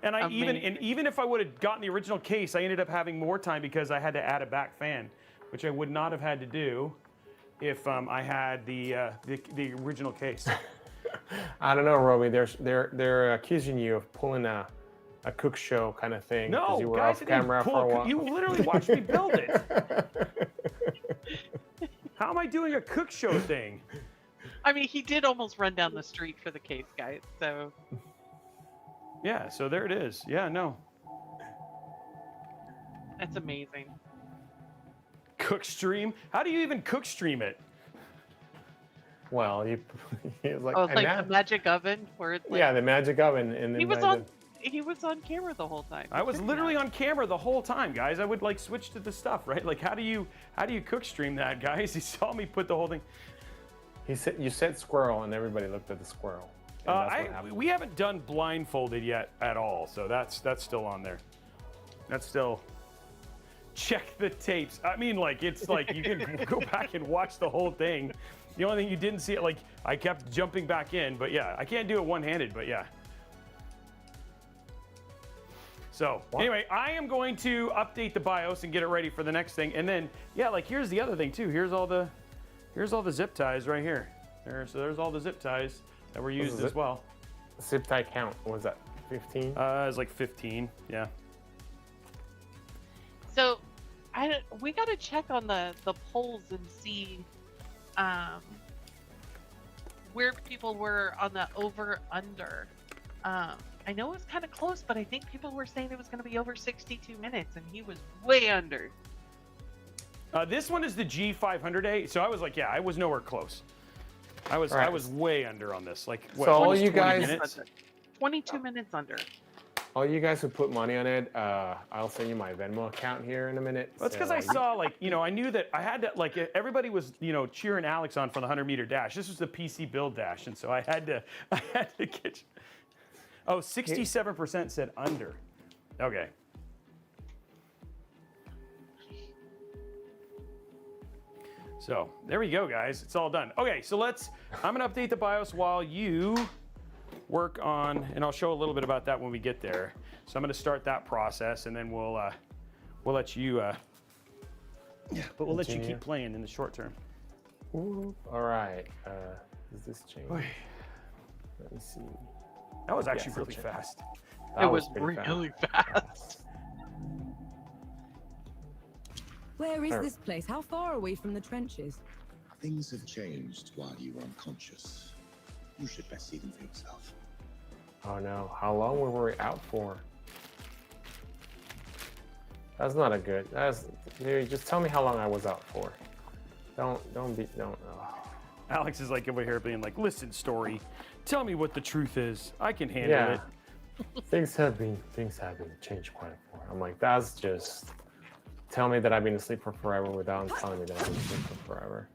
And even if I would have gotten the original case, I ended up having more time because I had to add a back fan, which I would not have had to do if I had the original case. I don't know, Robey. They're accusing you of pulling a cook show kind of thing. 'cause No, you were guys, off I didn't camera pull for a while. You literally watched me build it. How am I doing a cook show thing? I mean, he did almost run down the street for the case, guys. So Yeah, so there it is. Yeah, no. that's amazing. Cook stream? How do you even cook stream it? Well, he was like, Oh, it's and like that- the magic oven where it's like yeah, the magic oven, and then he was by on camera the whole time. I was Sitting literally there. on camera the whole time, guys. I would switch to the stuff, right? Like how do you cook stream that, guys? He saw me put the whole thing. You said squirrel, and everybody looked at the squirrel. And that's what happened. We haven't done blindfolded yet at all, so that's still on there. That's still. Check the tapes. I mean, like, it's like you can go back and watch the whole thing. The only thing you didn't see, like, I kept jumping back in, but yeah, I can't do it one-handed, but yeah. So anyway, I am going to update the BIOS and get it ready for the next thing, and then yeah, like here's the other thing too. Here's all the zip ties right here. So there's all the zip ties that were used as well. Zip tie count, what was that, 15? It was like 15, yeah. So, we got to check on the polls and see where people were on the over/under. I know it was kind of close, but I think people were saying it was going to be over 62 minutes, and he was way under. This one is the G500A, so I was like, yeah, I was nowhere close. I was way under on this. Like, what? So all you 20 guys, minutes? 22 minutes under. all you guys who put money on it, I'll send you my Venmo account here in a minute. That's because I saw, like, you know, I knew that I had to, like, everybody was, you know, cheering Alex on for the 100-meter dash. This was the PC build dash, and so I had to get. Oh, 67% said under. Okay. So there we go, guys. It's all done. Okay, so I'm gonna update the BIOS while you work on, and I'll show a little bit about that when we get there. So I'm gonna start that process, and then we'll let you, but we'll let you keep playing in the short term. Ooh, all right. Does this change? Oy. Let me see. That was actually really fast. It was pretty really fast. Where is this place? How far are we from the trenches? Things have changed while you were unconscious. You should best see them for yourself. Oh no, how long were we out for? That's not a good, dude, just tell me how long I was out for. Don't. Alex is like over here being like, listen, story, tell me what the truth is. I can handle it. Things have been changed quite a bit. I'm like, that's just, tell me that I've been asleep for forever without telling me that I've been asleep for forever.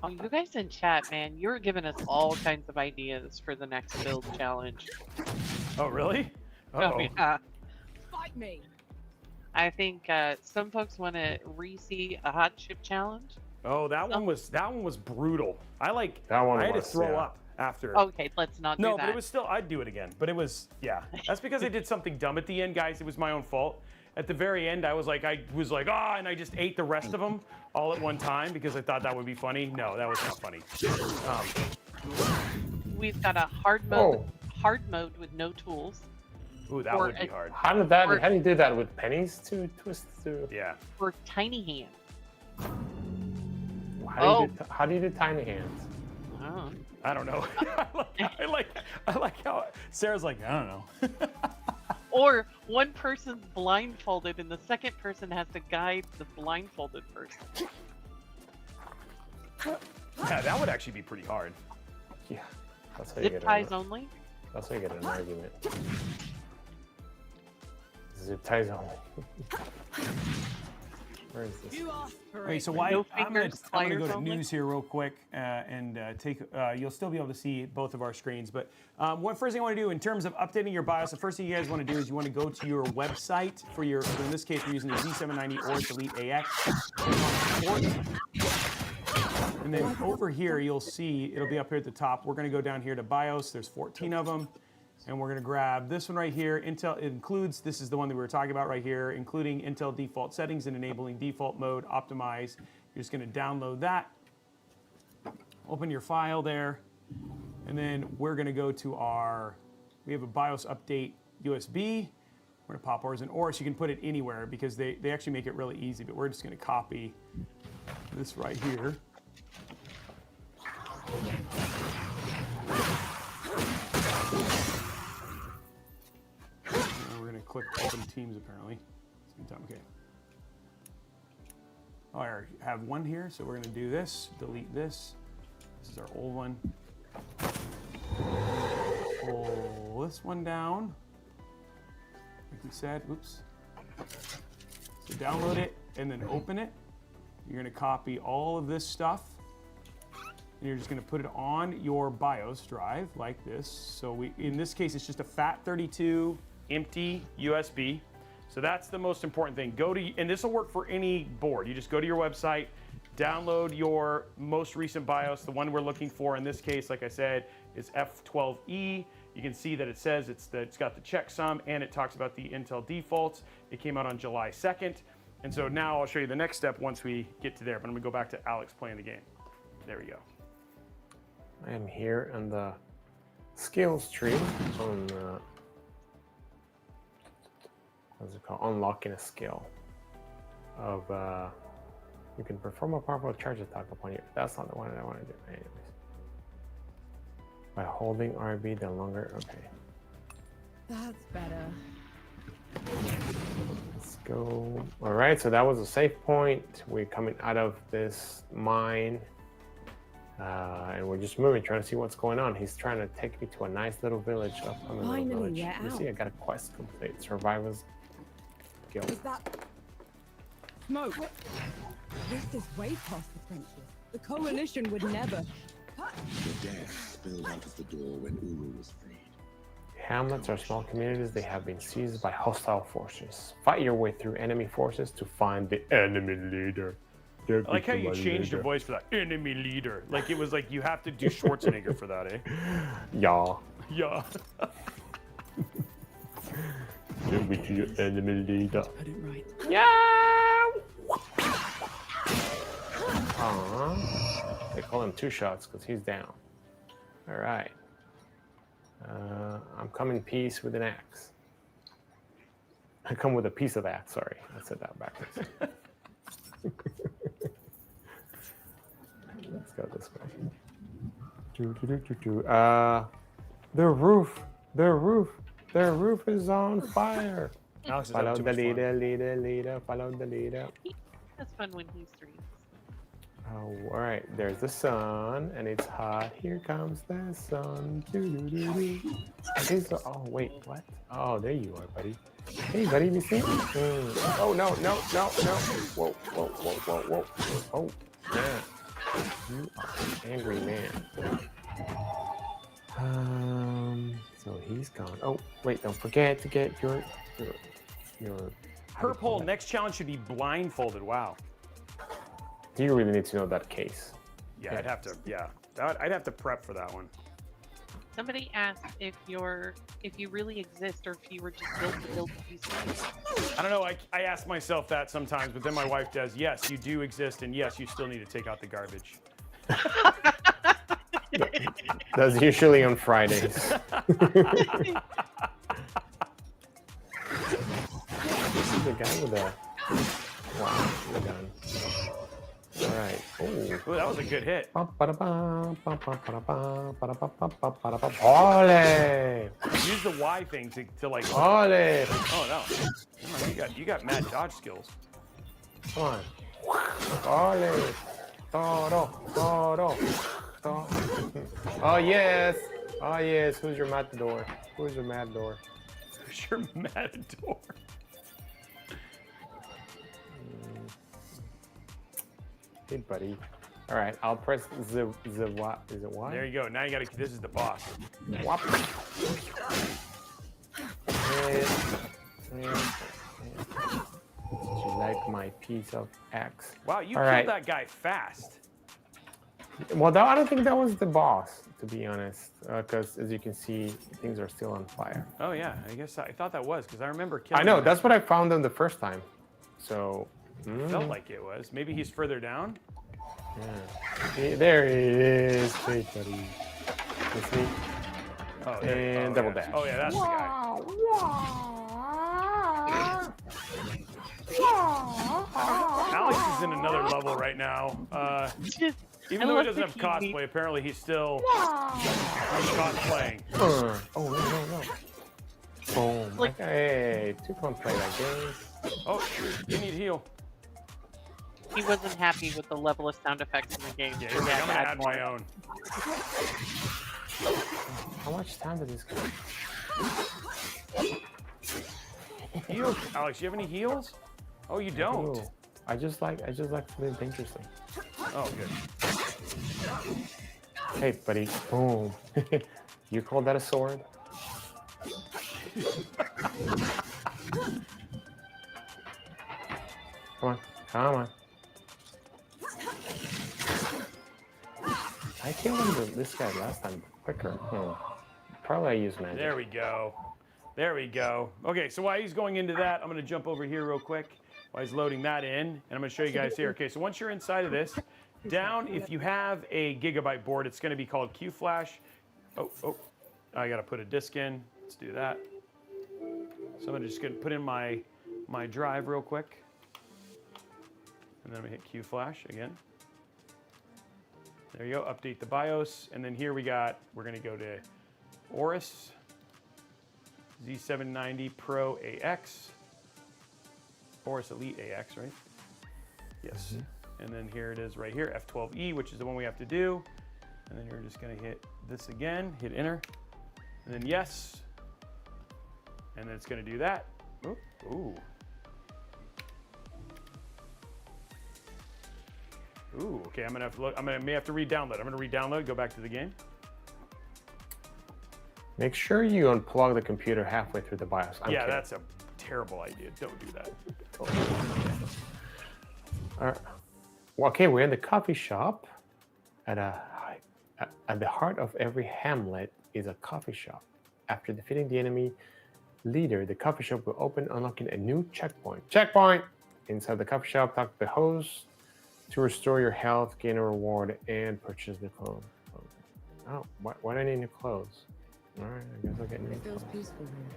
Oh, you guys in chat, man, you're giving us all kinds of ideas for the next build challenge. Oh, really? Oh, yeah. Fight me! I think some folks want to re-see a hot chip challenge. Oh, that one was brutal. I had to throw up after. Okay, let's not do that. No, but it was still, I'd do it again. But it was, yeah. That's because I did something dumb at the end, guys. It was my own fault. At the very end, I was like, ah, and I just ate the rest of them all at one time because I thought that would be funny. No, that was not funny. We've got a hard mode with no tools. Ooh, that would be hard. How do you do that with pennies to twist through? Yeah. For tiny hands. How do you do tiny hands? Oh. I don't know. I like how Sarah's like, I don't know. Or one person's blindfolded and the second person has to guide the blindfolded person. Yeah, that would actually be pretty hard. Yeah. That's how you Zip ties only? That's how you get an argument. Zip ties only. Where is this? Okay, so I'm gonna go to news here real quick and take. You'll still be able to see both of our screens, but first thing I want to do in terms of updating your BIOS, the first thing you guys want to do is you want to go to your website for your. So in this case, we're using the Z790 or Elite AX. And then over here, you'll see it'll be up here at the top. We're going to go down here to BIOS. There's 14 of them. And we're going to grab this one right here. Intel includes, this is the one that we were talking about right here, including Intel default settings and enabling default mode, optimize. You're just going to download that. Open your file there. And then we're going to go to we have a BIOS update USB. We're going to pop ours in, or so you can put it anywhere because they actually make it really easy, but we're just going to copy this right here. Click open Teams apparently. Okay. Oh, I already have one here, so we're going to do this. Delete this. This is our old one. Pull this one down. Like we said, oops. So download it and then open it. You're going to copy all of this stuff and you're just going to put it on your BIOS drive like this. So in this case, it's just a FAT32 empty USB. So that's the most important thing. And this will work for any board. You just go to your website, download your most recent BIOS. The one we're looking for in this case, like I said, is F12E. You can see that it says it's got the checksum, and it talks about the Intel defaults. It came out on July 2nd. And so now I'll show you the next step once we get to there. But I'm gonna go back to Alex playing the game. There we go. I am here on the skills tree on what's it called? Unlocking a skill of you can perform a powerful charge attack upon you. That's not the one that I want to do. Anyways, by holding RB, the longer. Okay. That's better. Let's go. All right, so that was a safe point. We're coming out of this mine, and we're just moving, trying to see what's going on. He's trying to take me to a nice little village. Up on the little village. You see, I got a quest complete. Survivor's Guild. Is that smoke? This is way past the Frenches. The coalition would never. The death spilled out of the door when Uru was freed. Hamlets are small communities. They have been seized by hostile forces. Fight your way through enemy forces to find the enemy leader. I like how you changed your voice for that. Enemy leader. Like it was like you have to do Schwarzenegger for that, eh? Yeah. Yeah. Get me to your enemy leader. Put it right. Yeah. They call him two shots because he's down. All right. I'm coming peace with an axe. I come with a piece of axe. Sorry, I said that backwards. Let's go this way. Their roof is on fire. Alex is Follow having too the much fun. leader, follow the leader. That's fun when he streams. Oh, all right, there's the sun, and it's hot. Here comes the sun. Oh, wait, what? Oh, there you are, buddy. Hey, buddy, you see me? Oh, no. Whoa. Oh, man. You are an angry man. So he's gone. Oh, wait, don't forget to get your Purple, next challenge should be blindfolded. Wow. You really need to know that case. Yeah, I'd have to. Yeah, I'd have to prep for that one. Somebody asked if you really exist or if you were just built to build PCs. I don't know. I ask myself that sometimes, but then my wife does. Yes, you do exist, and yes, you still need to take out the garbage. That's usually on Fridays. This is the guy with a gun. All right. Ooh, that was a good hit. Ole! Use the Y thing to like. Ole! Oh no! Come on, you got mad dodge skills. Come on. Ole! Toro. Oh yes. Who's your matador? Who's your matador? Who's your matador? Hey, buddy. All right, I'll press the what? Is it Y? There you go. Now you gotta. This is the boss. Whop. Would you like my piece of X? Wow, you killed that guy fast. Well, I don't think that was the boss, to be honest, because as you can see, things are still on fire. Oh yeah, I guess I thought that was because I remember killing. I know, him. that's what I found him the first time. So. Felt like it was. Maybe he's further down. Yeah. There he is. Hey, buddy. You see? Oh, and double dash. Oh yeah, that's the guy. Alex is in another level right now. Even though he doesn't have cosplay, apparently he's still cosplaying. Oh no. Boom. Hey, 2 can't play that game. Oh, you need heal. He wasn't happy with the level of sound effects in the game. Yeah, he's like, I'm gonna add my own. How much time did this go? Heals, Alex. You have any heals? Oh, you don't. I just like to live dangerously. Oh, good. Hey, buddy. Boom. You call that a sword? Come on. Come on. I killed this guy last time quicker. Probably I used magic. There we go. There we go. Okay, so while he's going into that, I'm going to jump over here real quick while he's loading that in, and I'm going to show you guys here. Okay, so once you're inside of this, down, if you have a gigabyte board, it's going to be called QFlash. Oh, I got to put a disk in. Let's do that. So I'm just going to put in my drive real quick, and then I'm going to hit QFlash again. There you go, update the BIOS, and then here we're going to go to Aorus Z790 Pro AX, Aorus Elite AX, right? Yes. And then here it is right here, F12E, which is the one we have to do. And then you're just gonna hit this again, hit enter, and then yes. And then it's gonna do that. Ooh. Ooh, okay, I'm gonna have to look, may have to re-download. I'm gonna re-download, go back to the game. Make sure you unplug the computer halfway through the BIOS. I'm kidding. That's a terrible idea. Don't do that. All right. Well, okay, we're in the coffee shop. At the heart of every hamlet is a coffee shop. After defeating the enemy leader, the coffee shop will open, unlocking a new checkpoint. Checkpoint! Inside the coffee shop, talk to the host to restore your health, gain a reward, and purchase the clothes. Oh, why do I need new clothes? All right, I guess I'll get new It feels clothes. peaceful here.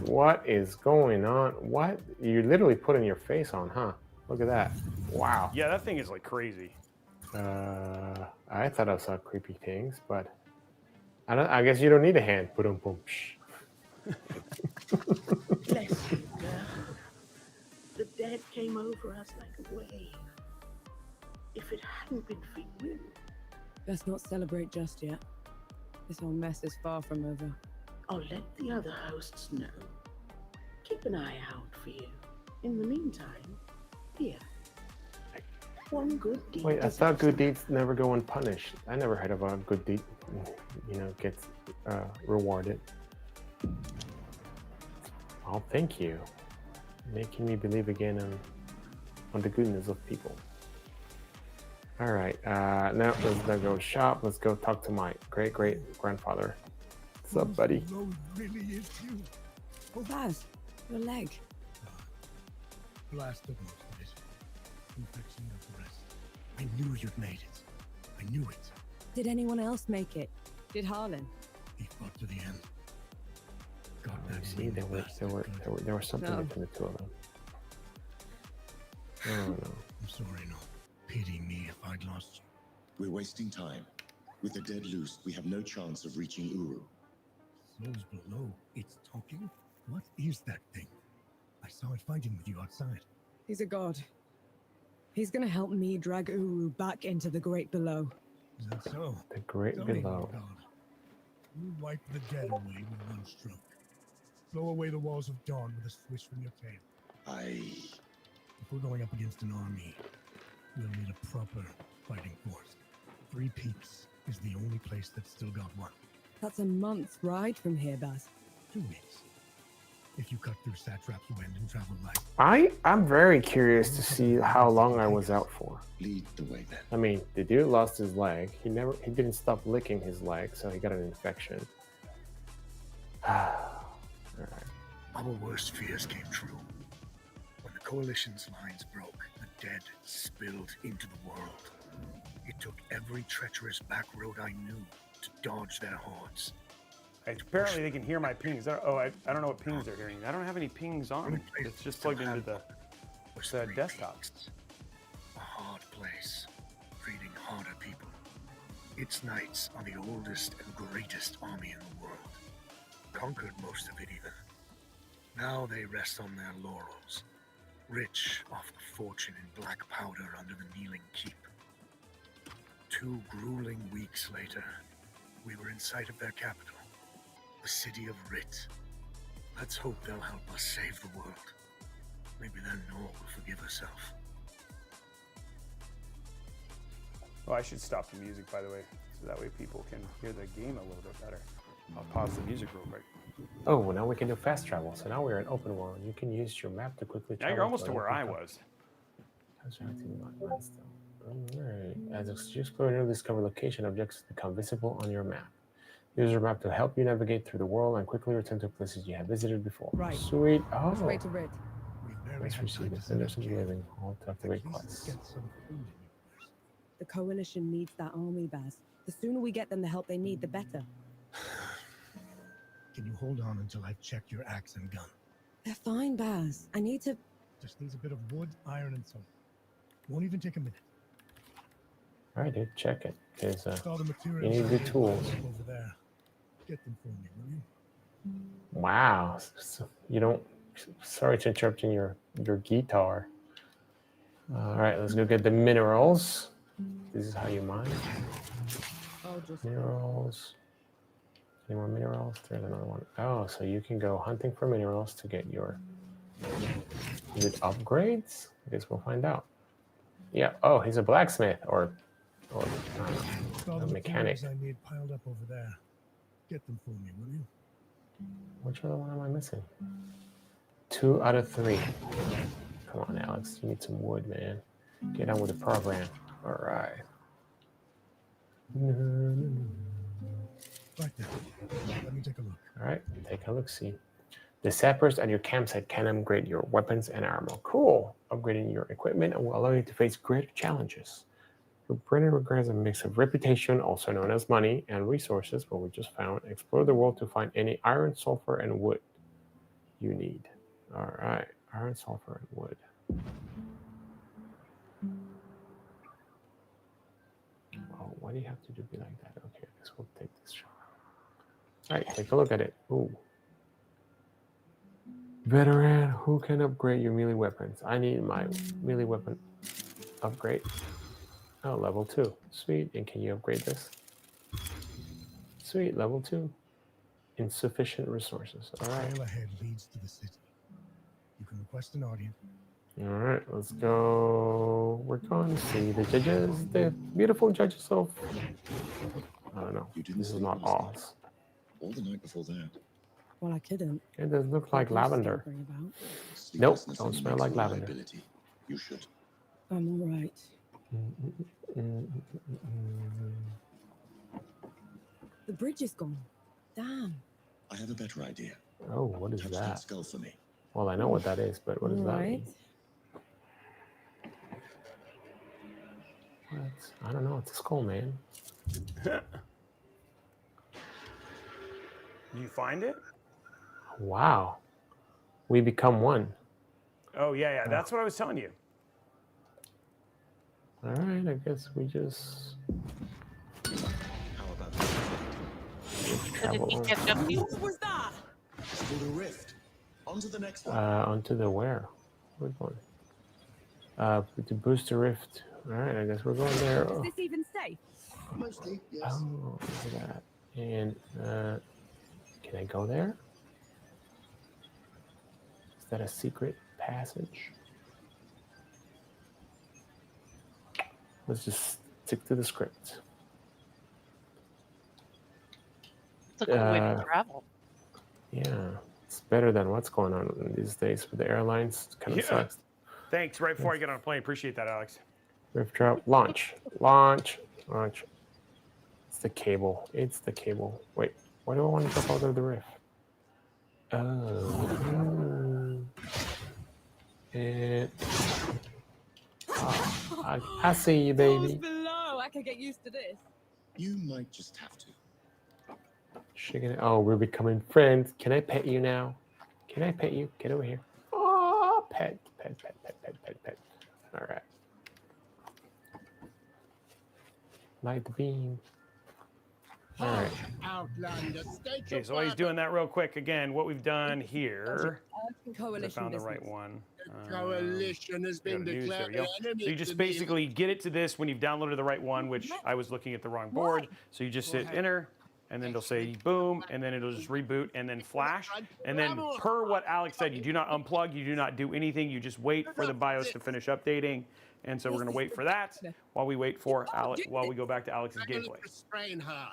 What is going on? What? You literally putting your face on, huh? Look at that. Wow. Yeah, that thing is like crazy. I thought I saw creepy things, but I guess you don't need a hand. Boom, boom. Bless you, girl. The dead came over us like a wave. If it hadn't been for you. Let's not celebrate just yet. This whole mess is far from over. I'll let the other hosts know. Keep an eye out for you. In the meantime, here. One good deed. Wait, I thought good deeds never go unpunished. I never heard of a good deed, gets rewarded. Oh, thank you. Making me believe again on the goodness of people. All right, now let's go shop. Let's go talk to my great-great-grandfather. What's up, buddy? Really is you. Oh, Baz, your leg. Blast of most of it. Infection of the rest. I knew you'd made it. I knew it. Did anyone else make it? Did Harlan? He fought to the end. Got that. See, there was something between the two of them. Oh no. I'm sorry, no. Pity me if I'd lost you. We're wasting time. With the dead loose, we have no chance of reaching Uru. Souls below. It's talking? What is that thing? I saw it fighting with you outside. He's a god. He's gonna help me drag Uru back into the great below. Is that so? The great Tell me, below. God. You wipe the dead away with one stroke. Blow away the walls of dawn with a swish from your tail. If we're going up against an army, we'll need a proper fighting force. Three Peaks is the only place that's still got one. That's a month's ride from here, Baz. 2 weeks. If you cut through Satrap's wind and travel light. I'm very curious to see how long I was out for. Lead the way then. I mean, the dude lost his leg. He didn't stop licking his leg, so he got an infection. All right. Our worst fears came true. When the Coalition's lines broke, the dead spilled into the world. It took every treacherous back road I knew to dodge their hordes. Apparently they can hear my pings. I don't know what pings they're hearing. I don't have any pings on. It's just plugged into the desktop. A hard place, breeding harder people. Its knights are the oldest and greatest army in the world. Conquered most of it even. Now they rest on their laurels, rich off the fortune in black powder under the kneeling keep. 2 grueling weeks later, we were in sight of their capital, the city of Rit. Let's hope they'll help us save the world. Maybe then Nor will forgive herself. Oh, I should stop the music, by the way, so that way people can hear the game a little bit better. I'll pause the music real quick. Oh, well, now we can do fast travel. So now we're in open world. You can use your map to quickly Now travel. you're almost to where I was. Alright. As you explore and discover location, objects become visible on your map. Use your map to help you navigate through the world and quickly return to places you have visited before. Right. Sweet. Oh. Which way to Rid? Let's receive the senders of living. All to activate quests. The Coalition needs that army, Baz. The sooner we get them the help they need, the better. Can you hold on until I've checked your axe and gun? They're fine, Baz. I need to... Just needs a bit of wood, iron, and salt. Won't even take a minute. All right, dude, check it. Because All the you materials need I the need tools. over there. Get them for me, will you? Wow. So you don't. Sorry to interrupt your guitar. All right, let's go get the minerals. This is how you mine. I'll just... Minerals. Any more minerals? There's another one. Oh, so you can go hunting for minerals to get your... Is it upgrades? I guess we'll find out. Yeah. Oh, he's a blacksmith or All a the mechanic. materials I need piled up over there. Get them for me, will you? Which other one am I missing? 2 out of 3. Come on, Alex. You need some wood, man. Get on with the program. All right. Right there. Let me take a look. All right. Take a look. See. The sappers at your campsite can upgrade your weapons and armor. Cool. Upgrading your equipment will allow you to face greater challenges. Your brain requires a mix of reputation, also known as money, and resources, what we just found. Explore the world to find any iron, sulfur, and wood you need. All right. Iron, sulfur, and wood. Oh, why do you have to be like that? Okay, I guess we'll take this shot. All right, take a look at it. Ooh. Veteran, who can upgrade your melee weapons? I need my melee weapon upgrade. Oh, level 2. Sweet. And can you upgrade this? Sweet, level 2. Insufficient resources. All right. Trail ahead leads to the city. You can request an audience. All right, let's go. We're going to see the judges, the beautiful judges of... I don't know. This is not Oz. Or the night before that. Well, I couldn't. It does look like lavender. Nope, don't smell like lavender. You should. I'm all right. The bridge is gone. Damn. I have a better idea. Oh, what is Touch that? skull for me. Well, I know what that is, but what does that Right. mean? What? I don't know. It's a skull, man. Did you find it? Wow. We become one. Oh, yeah. That's what I was telling you. All right, I guess we just How about that? So did travel he on. catch up to you? What was that? It's called a rift. On to the next one. Onto the where? We're going. To boost the rift. All right, I guess we're going there. Is Oh, this even safe? Mostly, yes. look at that. And can I go there? Is that a secret passage? Let's just stick to the script. It's a cool way to travel. Yeah, it's better than what's going on these days with the airlines. It kind of Yeah. sucks. Thanks. Right before I get on a plane. Appreciate that, Alex. Rift drop, launch, launch, launch. It's the cable. It's the cable. Wait, why do I want to jump out of the rift? Oh. And I see you, baby. Below. I could get used to this. You might just have to. Shaking it. Oh, we're becoming friends. Can I pet you now? Can I pet you? Get over here. Oh, pet, pet, pet, pet, pet, pet, pet. All right. Light the beam. All right. Okay, so while he's doing that real quick, again, what we've done here. I Coalition found the business. right one. Coalition has been There we declared go. an enemy So you just to the basically get it to this when you've downloaded the right one, which I was looking at the wrong board. So you just hit enter, and then it'll say boom, and then it'll just reboot, and then flash. And then per what Alex said, you do not unplug, you do not do anything. You just wait for the BIOS to finish updating. And so we're going to wait for that while we wait for Alex, while we go back to Alex's gameplay. Restrain her.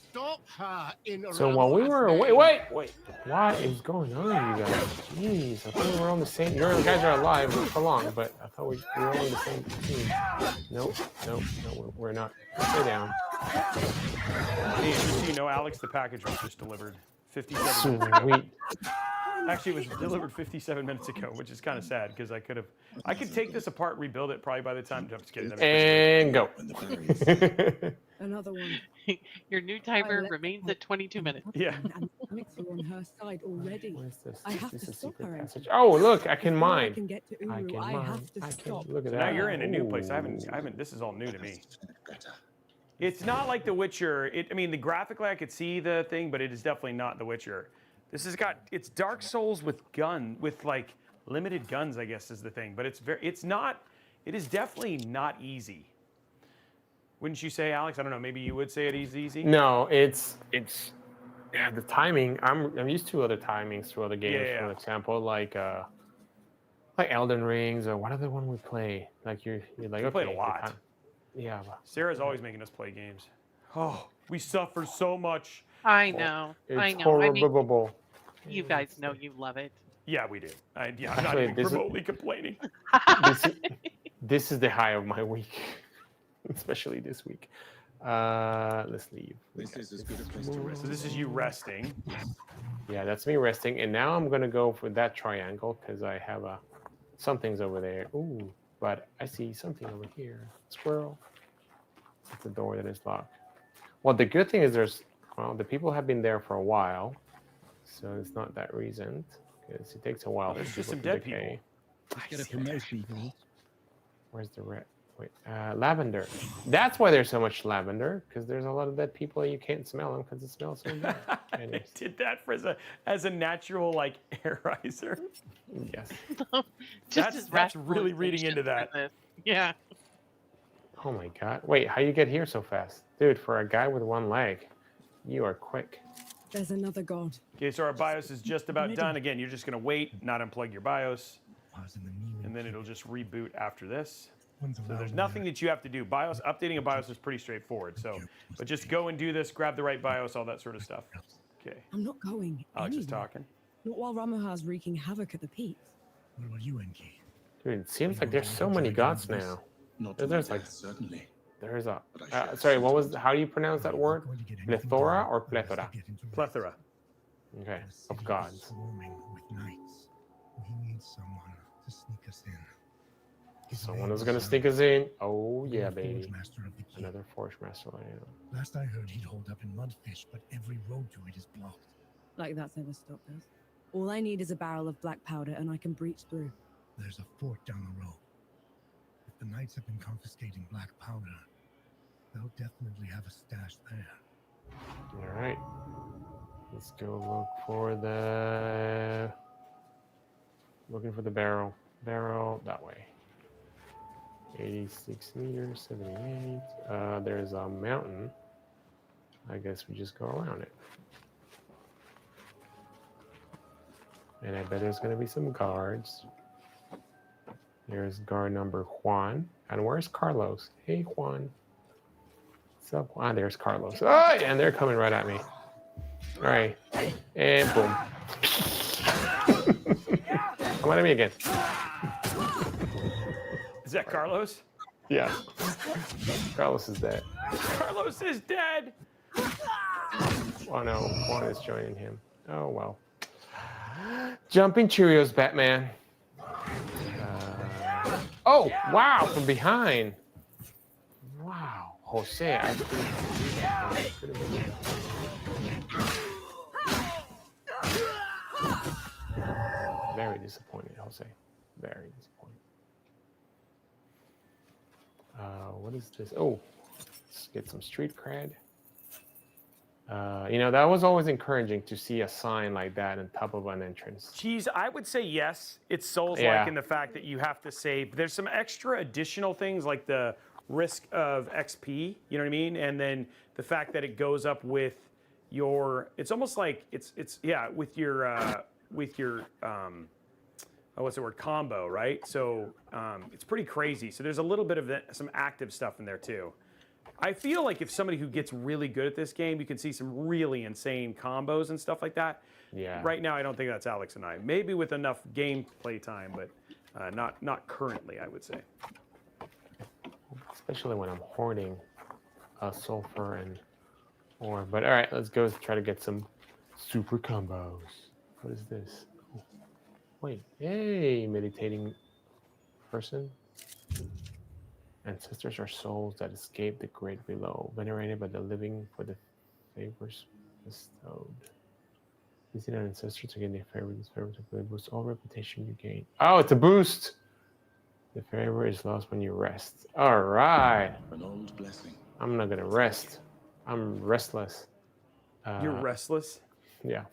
Stop her in So while we were away, wait, what is going on, you guys? Jeez, I thought we were on the same. You guys are alive for long, but I thought we were on the same team. Nope, we're not. Stay down. Hey, just so you know, Alex, the package was just delivered 57 minutes ago. Sweet. Actually, it was delivered 57 minutes ago, which is kind of sad because I could take this apart, rebuild it probably by the time. I'm just kidding. And go. Another one. Your new timer remains at 22 minutes. Yeah. And the mechanics are on her side already. Where's this? I have This to is stop secret her. passage. Oh, look, I can Before I mine. can get to I Uru, can I mine. have to I stop. can. Look at So that. now you're in a new place. I Ooh. haven't. This is all new to me. It's not like The Witcher. I mean, the graphically I could see the thing, but it is definitely not The Witcher. It's Dark Souls with like limited guns, I guess is the thing. But it is definitely not easy. Wouldn't you say, Alex? I don't know. Maybe you would say it is easy. No, it's yeah, the timing. I'm used to other timings to other games. Yeah. For example, like Elden Rings or what other one we play. Like you're like We okay, played a lot. Yeah. Sarah's always making us play games. Oh, we suffer so much. I know. It's I know. horrible. You guys know you love it. Yeah, we do. I'm not Actually, even this is- remotely complaining. This is the high of my week, especially this week. Let's leave. This is as good a place to rest. So this is you resting. Yeah, that's me resting, and now I'm gonna go for that triangle because I have something's over there. Ooh, but I see something over here. Squirrel. It's a door that is locked. Well, the good thing is the people have been there for a while, so it's not that recent. Because it takes a while. There's for just some people to dead decay. Let's get a promotion, bro. Where's the red? Wait, lavender. That's why there's so much lavender, because there's a lot of dead people and you can't smell them because it smells so bad. They Anyways, did that as a natural like air riser. yes. That's really reading into that. Yeah. Oh my god. Wait, how you get here so fast? Dude, for a guy with one leg, you are quick. There's another god. Okay, so our BIOS is just about done. Again, you're just gonna wait, not unplug your BIOS, and then it'll just reboot after this. So there's nothing that you have to do. Updating a BIOS is pretty straightforward. So, but just go and do this, grab the right BIOS, all that sort of stuff. Okay. I'm not going. Alex is anywhere. talking. Not while Ramahar's wreaking havoc at the peaks. What about you, Enki? Dude, it seems like there's so many gods now. Not to There's my like death, certainly. there's a But I shall sorry, what was accept how do you pronounce that word? Plethora or plethora? Plethora. Okay, of gods. Swarming with knights. We need someone to sneak us in. His Someone name is gonna was, sneak us in. Oh the yeah, Forge baby. Master of the Keep. Another Forge Master. Last I heard, he'd hold up in Mudfish, but every road to it is blocked. Like that's ever stopped us. All I need is a barrel of black powder and I can breach through. There's a fort down the road. If the knights have been confiscating black powder, they'll definitely have a stash there. All right. Let's go look for the barrel. Barrel that way. 86 meters, 78. There's a mountain. I guess we just go around it. And I bet there's gonna be some guards. There's guard number Juan. And where's Carlos? Hey Juan. What's up, Juan? There's Carlos. Oh, and they're coming right at me. All right, and boom. Come at me again. Is that Carlos? Yeah. Carlos is dead. Carlos is dead. Oh no, Juan is joining him. Oh well. Jumping Cheerios, Batman. Oh wow, from behind. Wow, Jose. Very disappointed, Jose. Very disappointed. What is this? Oh, let's get some street cred. That was always encouraging to see a sign like that on top of an entrance. Geez, I would say yes. It's Souls-like in the fact that you have to save. There's some extra additional things like the risk of XP, you know what I mean? And then the fact that it goes up with your, it's almost like it's with your what's the word, combo, right? So it's pretty crazy. So there's a little bit of some active stuff in there too. I feel like if somebody who gets really good at this game, you can see some really insane combos and stuff like that. Yeah. Right now, I don't think that's Alex and I. Maybe with enough gameplay time, but not currently, I would say. Especially when I'm hoarding sulfur and ore. But all right, let's go try to get some super combos. What is this? Oh, wait, hey, meditating person. Ancestors are souls that escape the great below, venerated by the living for the favors bestowed. Visit an ancestor to gain their favor. This favor to boost all reputation you gain. Oh, it's a boost! The favor is lost when you rest. All right. An old blessing. I'm not gonna rest. I'm restless. You're restless? Yeah.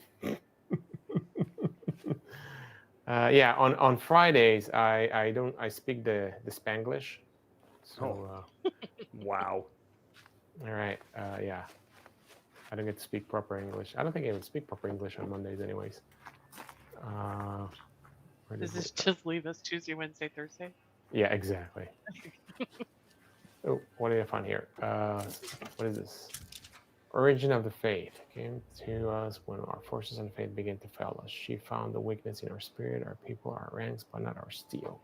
Yeah. On Fridays, I speak the Spanglish. So. Wow. All right. Yeah. I don't get to speak proper English. I don't think I even speak proper English on Mondays, anyways. Does this just leave us Tuesday, Wednesday, Thursday? Yeah, exactly. Oh, what did I find here? What is this? Origin of the faith came to us when our forces and faith began to fail us. She found the weakness in our spirit, our people, our ranks, but not our steel.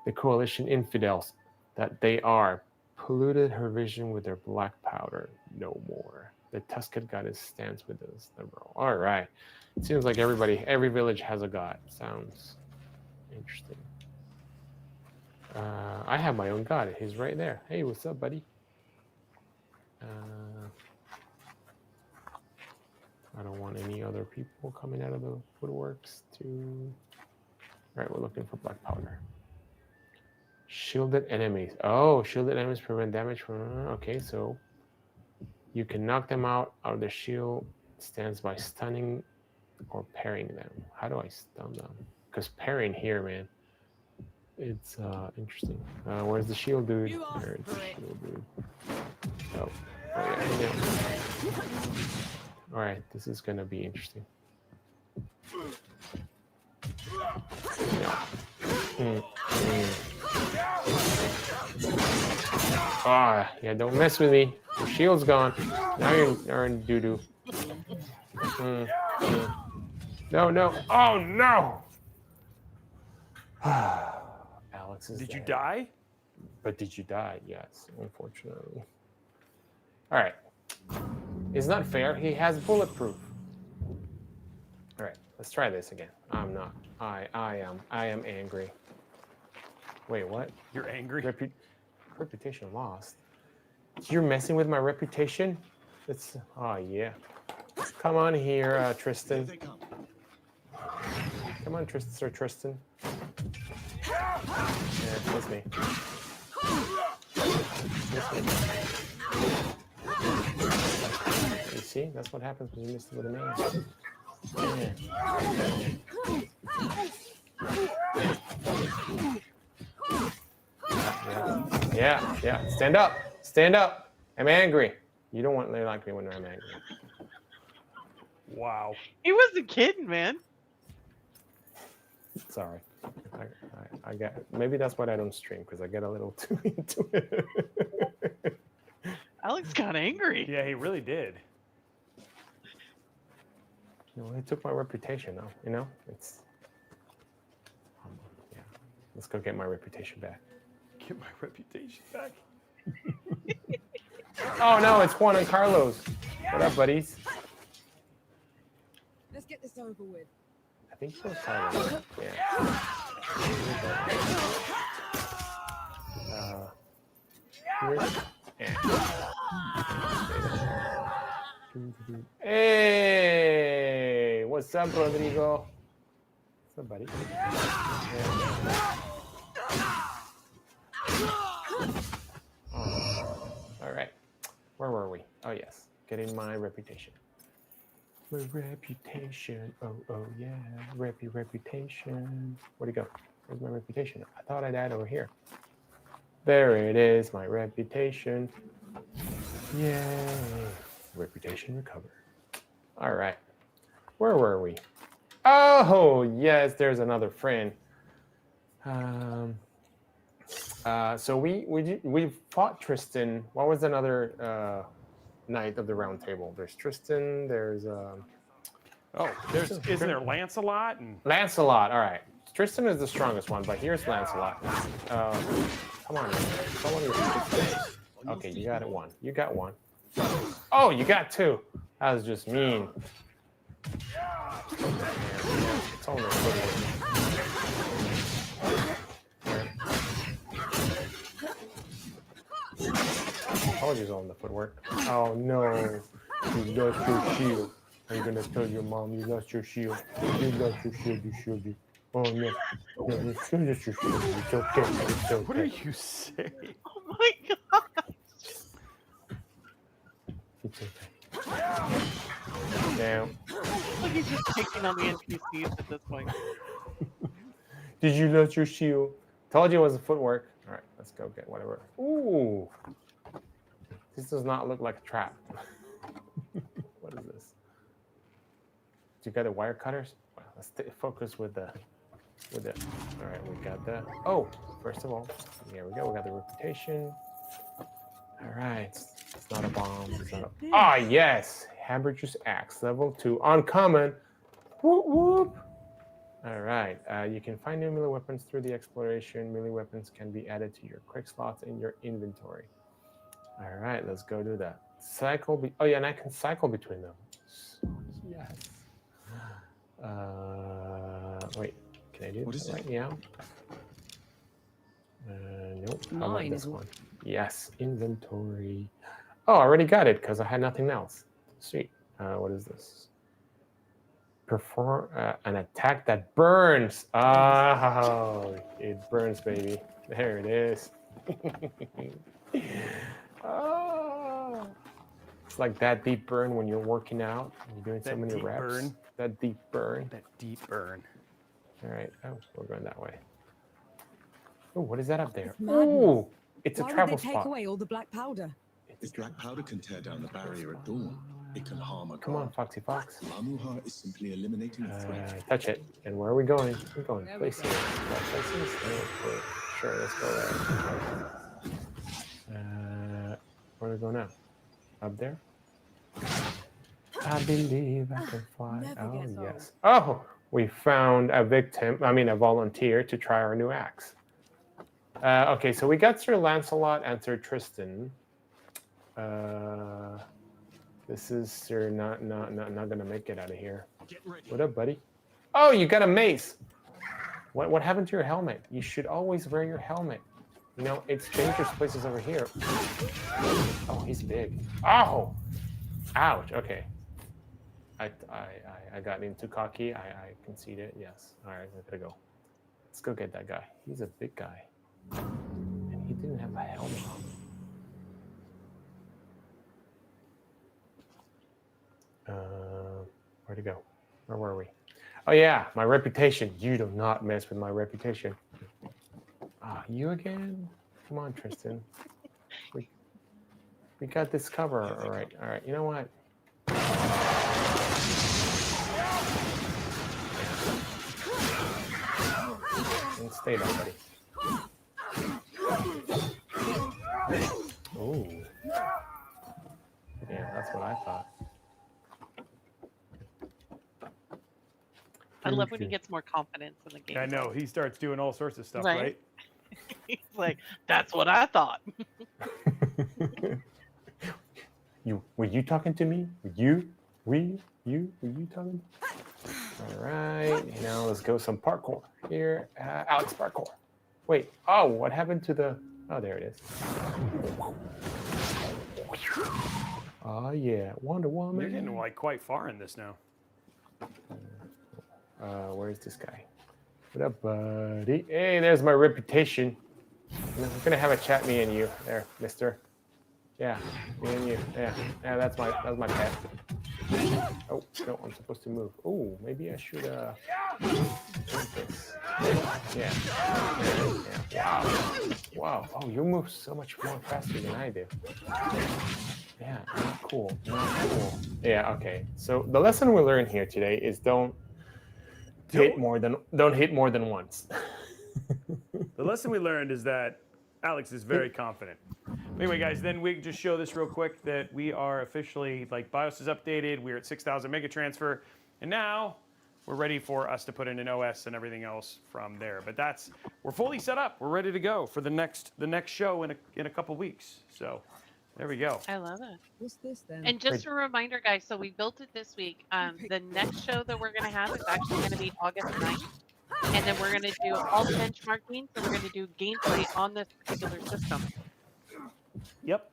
The coalition infidels that they are polluted her vision with their black powder. No more. The Tusked goddess stands with us. All right. It seems like every village has a god. Sounds interesting. I have my own god. He's right there. Hey, what's up, buddy? I don't want any other people coming out of the woodworks to... All right, we're looking for black powder. Shielded enemies. Oh, shielded enemies prevent damage from... Okay, so you can knock them out of their shield. Stands by stunning or parrying them. How do I stun them? Because parrying here, man, it's interesting. Where's the shield dude? There's the shield dude. Oh, yeah. All right, this is gonna be interesting. Ah, yeah, don't mess with me. Your shield's gone. Now you're in doo-doo. No, no. Oh, no! Alex is Did you dead. die? But did you die? Yes, unfortunately. All right. It's not fair. He has bulletproof. All right, let's try this again. I'm not. I am angry. Wait, what? You're angry? Reputation lost. You're messing with my reputation? It's, oh yeah. Come on here, Tristan. Come on, Sir Tristan. Yeah, that's me. You see, that's what happens when you miss it with a man. Yeah. Stand up. Stand up. I'm angry. You don't want to like me when I'm angry. Wow. He wasn't kidding, man. Sorry. I get. Maybe that's why I don't stream, because I get a little too into it. Alex got angry. Yeah, he really did. You know, it took my reputation, though. You know, it's. Yeah. Let's go get my reputation back. Get my reputation back. Oh no, it's Juan and Carlos. What up, buddies? Let's get this over with. I think it was Carlos. Yeah. Hey, what's up, Rodrigo? What's up, buddy? Yeah. All right, where were we? Oh yes, getting my reputation. My reputation. Oh yeah, reputation. Where'd it go? Where's my reputation? I thought I died over here. There it is, my reputation. Yay. Reputation recovered. All right. Where were we? Oh, yes, there's another friend. So we fought Tristan. What was another knight of the round table? There's Tristan, there's isn't there Lancelot and Lancelot. All right. Tristan is the strongest one, but here's Lancelot. Come on, someone with okay, you got it one. You got one. Oh, you got two. That was just mean. It's only apologies on the footwork. Oh no, you lost your shield. I'm gonna tell your mom you lost your shield. You lost your shield. You shielded. Oh no, no, you lost your shield. It's okay. It's okay. what are you saying? Oh my god. It's okay. Now, Like he's just taking on the NPCs at this point. did you lose your shield? Told you it was a footwork. All right, let's go get whatever. Ooh, this does not look like a trap. What is this? Do you got the wire cutters? Well, let's focus with the. All right, we got that. Oh, first of all, here we go. We got the reputation. All right, it's not a bomb. It's not a... Ah, yes, Hamburger's axe, level 2, uncommon. Whoop whoop. All right, you can find new melee weapons through the exploration. Melee weapons can be added to your quick slots in your inventory. All right, let's go do that. Cycle. Oh yeah, and I can cycle between them. Yes. Wait, can I do What that is it? right now? Nope. How about Mine this is one? Yes, inventory. Oh, I already got it because I had nothing else. Sweet. What is this? Perform an attack that burns. Oh, it burns, baby. There it is. Oh, it's like that deep burn when you're working out and you're doing so many deep reps. burn. That deep burn. That deep burn. All right. Oh, we're going that way. Oh, what is that up there? It's madness. Oh, it's a Why would travel they take spot. away all the black powder? If black powder can tear down the barrier at dawn, it can harm a Come on, guard. Foxy Fox. Lamuha is simply eliminating the threat. Touch it. And where are we going? We're going places. Places? Okay. Sure, let's go there. Where do we go now? Up there? I believe I can fly. Never Oh, gets old. yes. Oh, we found a volunteer to try our new axe. Okay, so we got Sir Lancelot and Sir Tristan. This is Sir not gonna make it out of here. What up, buddy? Oh, you got a mace. What happened to your helmet? You should always wear your helmet. You know, it's dangerous places over here. Oh, he's big. Oh, ouch. Okay. I got in too cocky. I conceded. Yes. All right, I gotta go. Let's go get that guy. He's a big guy, and he didn't have a helmet on. Where'd he go? Where were we? Oh yeah, my reputation. You do not mess with my reputation. Ah, you again? Come on, Tristan. We got this cover. All right. You know what? And stay down, buddy. Oh. Yeah, that's what I thought. I love when he gets more confidence in the game. I know, he starts doing all sorts of stuff, Right. right? He's like, that's what I thought. Were you talking to me? Were you talking? All right, now let's go some parkour here. Alex parkour. Wait, oh, what happened to the? Oh, there it is. Oh yeah, Wonder Woman. You're getting like quite far in this now. Where's this guy? What up, buddy? Hey, there's my reputation. We're gonna have a chat, me and you. There, mister. Yeah, me and you. Yeah, that's my pet. Oh, no, I'm supposed to move. Oh, maybe I should Yeah. Wow. Oh, you move so much more faster than I do. Yeah, not cool. Yeah, okay. So the lesson we learned here today is don't hit more than once. The lesson we learned is that Alex is very confident. Anyway, guys, then we just show this real quick that we are officially, like, BIOS is updated. We're at 6,000 mega transfer. And now we're ready for us to put in an OS and everything else from there. But we're fully set up. We're ready to go for the next show in a couple weeks. So there we go. I love it. What's this then? And just a reminder, guys, so we built it this week. The next show that we're going to have is actually going to be August 9th. And then we're going to do all the benchmarking. So we're going to do gameplay on this particular system. Yep.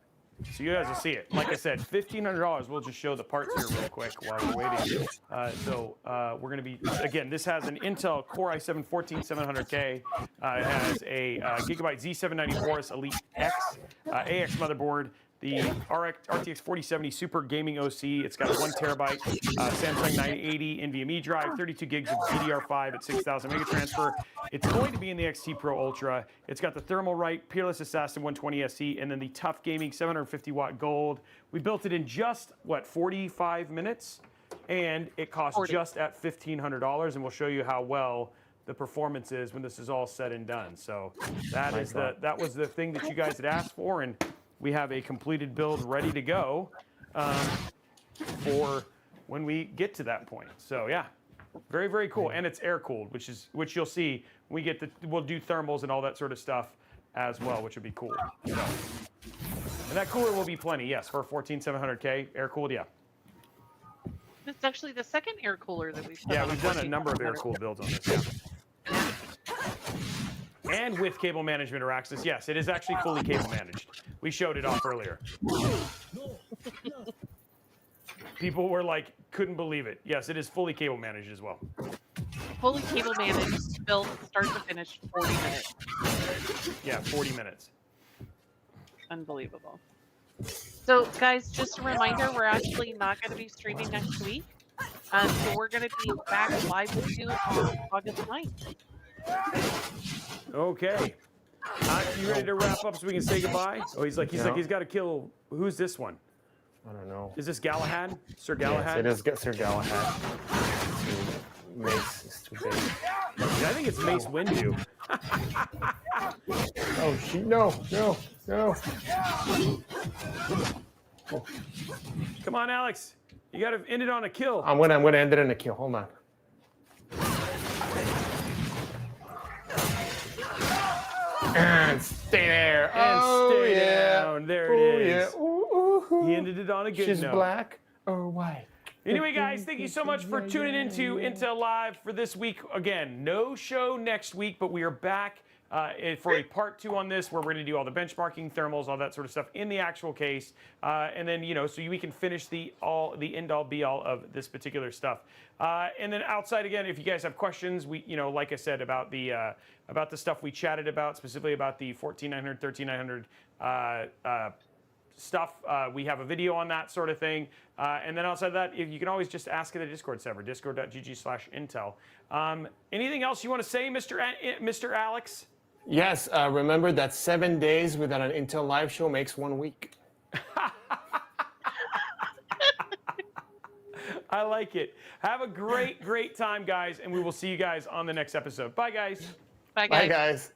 So you guys will see it. Like I said, $1,500. We'll just show the parts here real quick while we're waiting. We're going to be, again, this has an Intel Core i7-14700K. It has a Gigabyte Z790 Elite X AX motherboard. The RTX 4070 Super Gaming OC. It's got a 1 terabyte Samsung 980 NVMe drive, 32 gigs of DDR5 at 6,000 mega transfer. It's going to be in the XT Pro Ultra. It's got the Thermalright Peerless Assassin 120 SE, and then the Tough Gaming 750 watt Gold. We built it in just 45 minutes, and it costs just at $1,500. And we'll show you how well the performance is when this is all said and done. So that was the thing that you guys had asked for, and we have a completed build ready to go for when we get to that point. So yeah, very, very cool. And it's air cooled, which you'll see when we get we'll do thermals and all that sort of stuff as well, which would be cool. So, and that cooler will be plenty, yes, for a 14700K air cooled, yeah. It's actually the second air cooler that we've done. Yeah, we've done a number of air cooled builds on this. Yeah. And with cable management or access, yes, it is actually fully cable managed. We showed it off earlier. People were like, couldn't believe it. Yes, it is fully cable managed as well. Fully cable managed, built start to finish, 40 minutes. Yeah, 40 minutes. Unbelievable. So, guys, just a reminder, we're actually not going to be streaming next week. So we're going to be back live with you on August 9th. Okay. You ready to wrap up so we can say goodbye? Oh, he's like, he's got to kill. Who's this one? I don't know. Is this Galahad? Sir Galahad? Yes, it is Sir Galahad. Mace is too big. I think it's Mace Windu. Oh, shoot. No. Oh. Come on, Alex. You got to end it on a kill. I'm gonna end it in a kill. Hold on. And stay there. And stay down. There it is. Yeah. Ooh. He ended it on a good note. She's black or white. Anyway, guys, thank you so much for tuning into Intel Live for this week. Again, no show next week, but we are back for a part 2 on this, where we're going to do all the benchmarking, thermals, all that sort of stuff in the actual case, and then so we can finish the end all be all of this particular stuff. And then outside, again, if you guys have questions, we like I said about the stuff we chatted about, specifically about the 14900, 13900 stuff, we have a video on that sort of thing. And then outside of that, you can always just ask in the Discord server, discord.gg/Intel. Anything else you want to say, Mr. Alex? Yes, remember that 7 days without an Intel Live show makes 1 week. I like it. Have a great time, guys, and we will see you guys on the next episode. Bye, guys. Bye, guys. Bye, guys.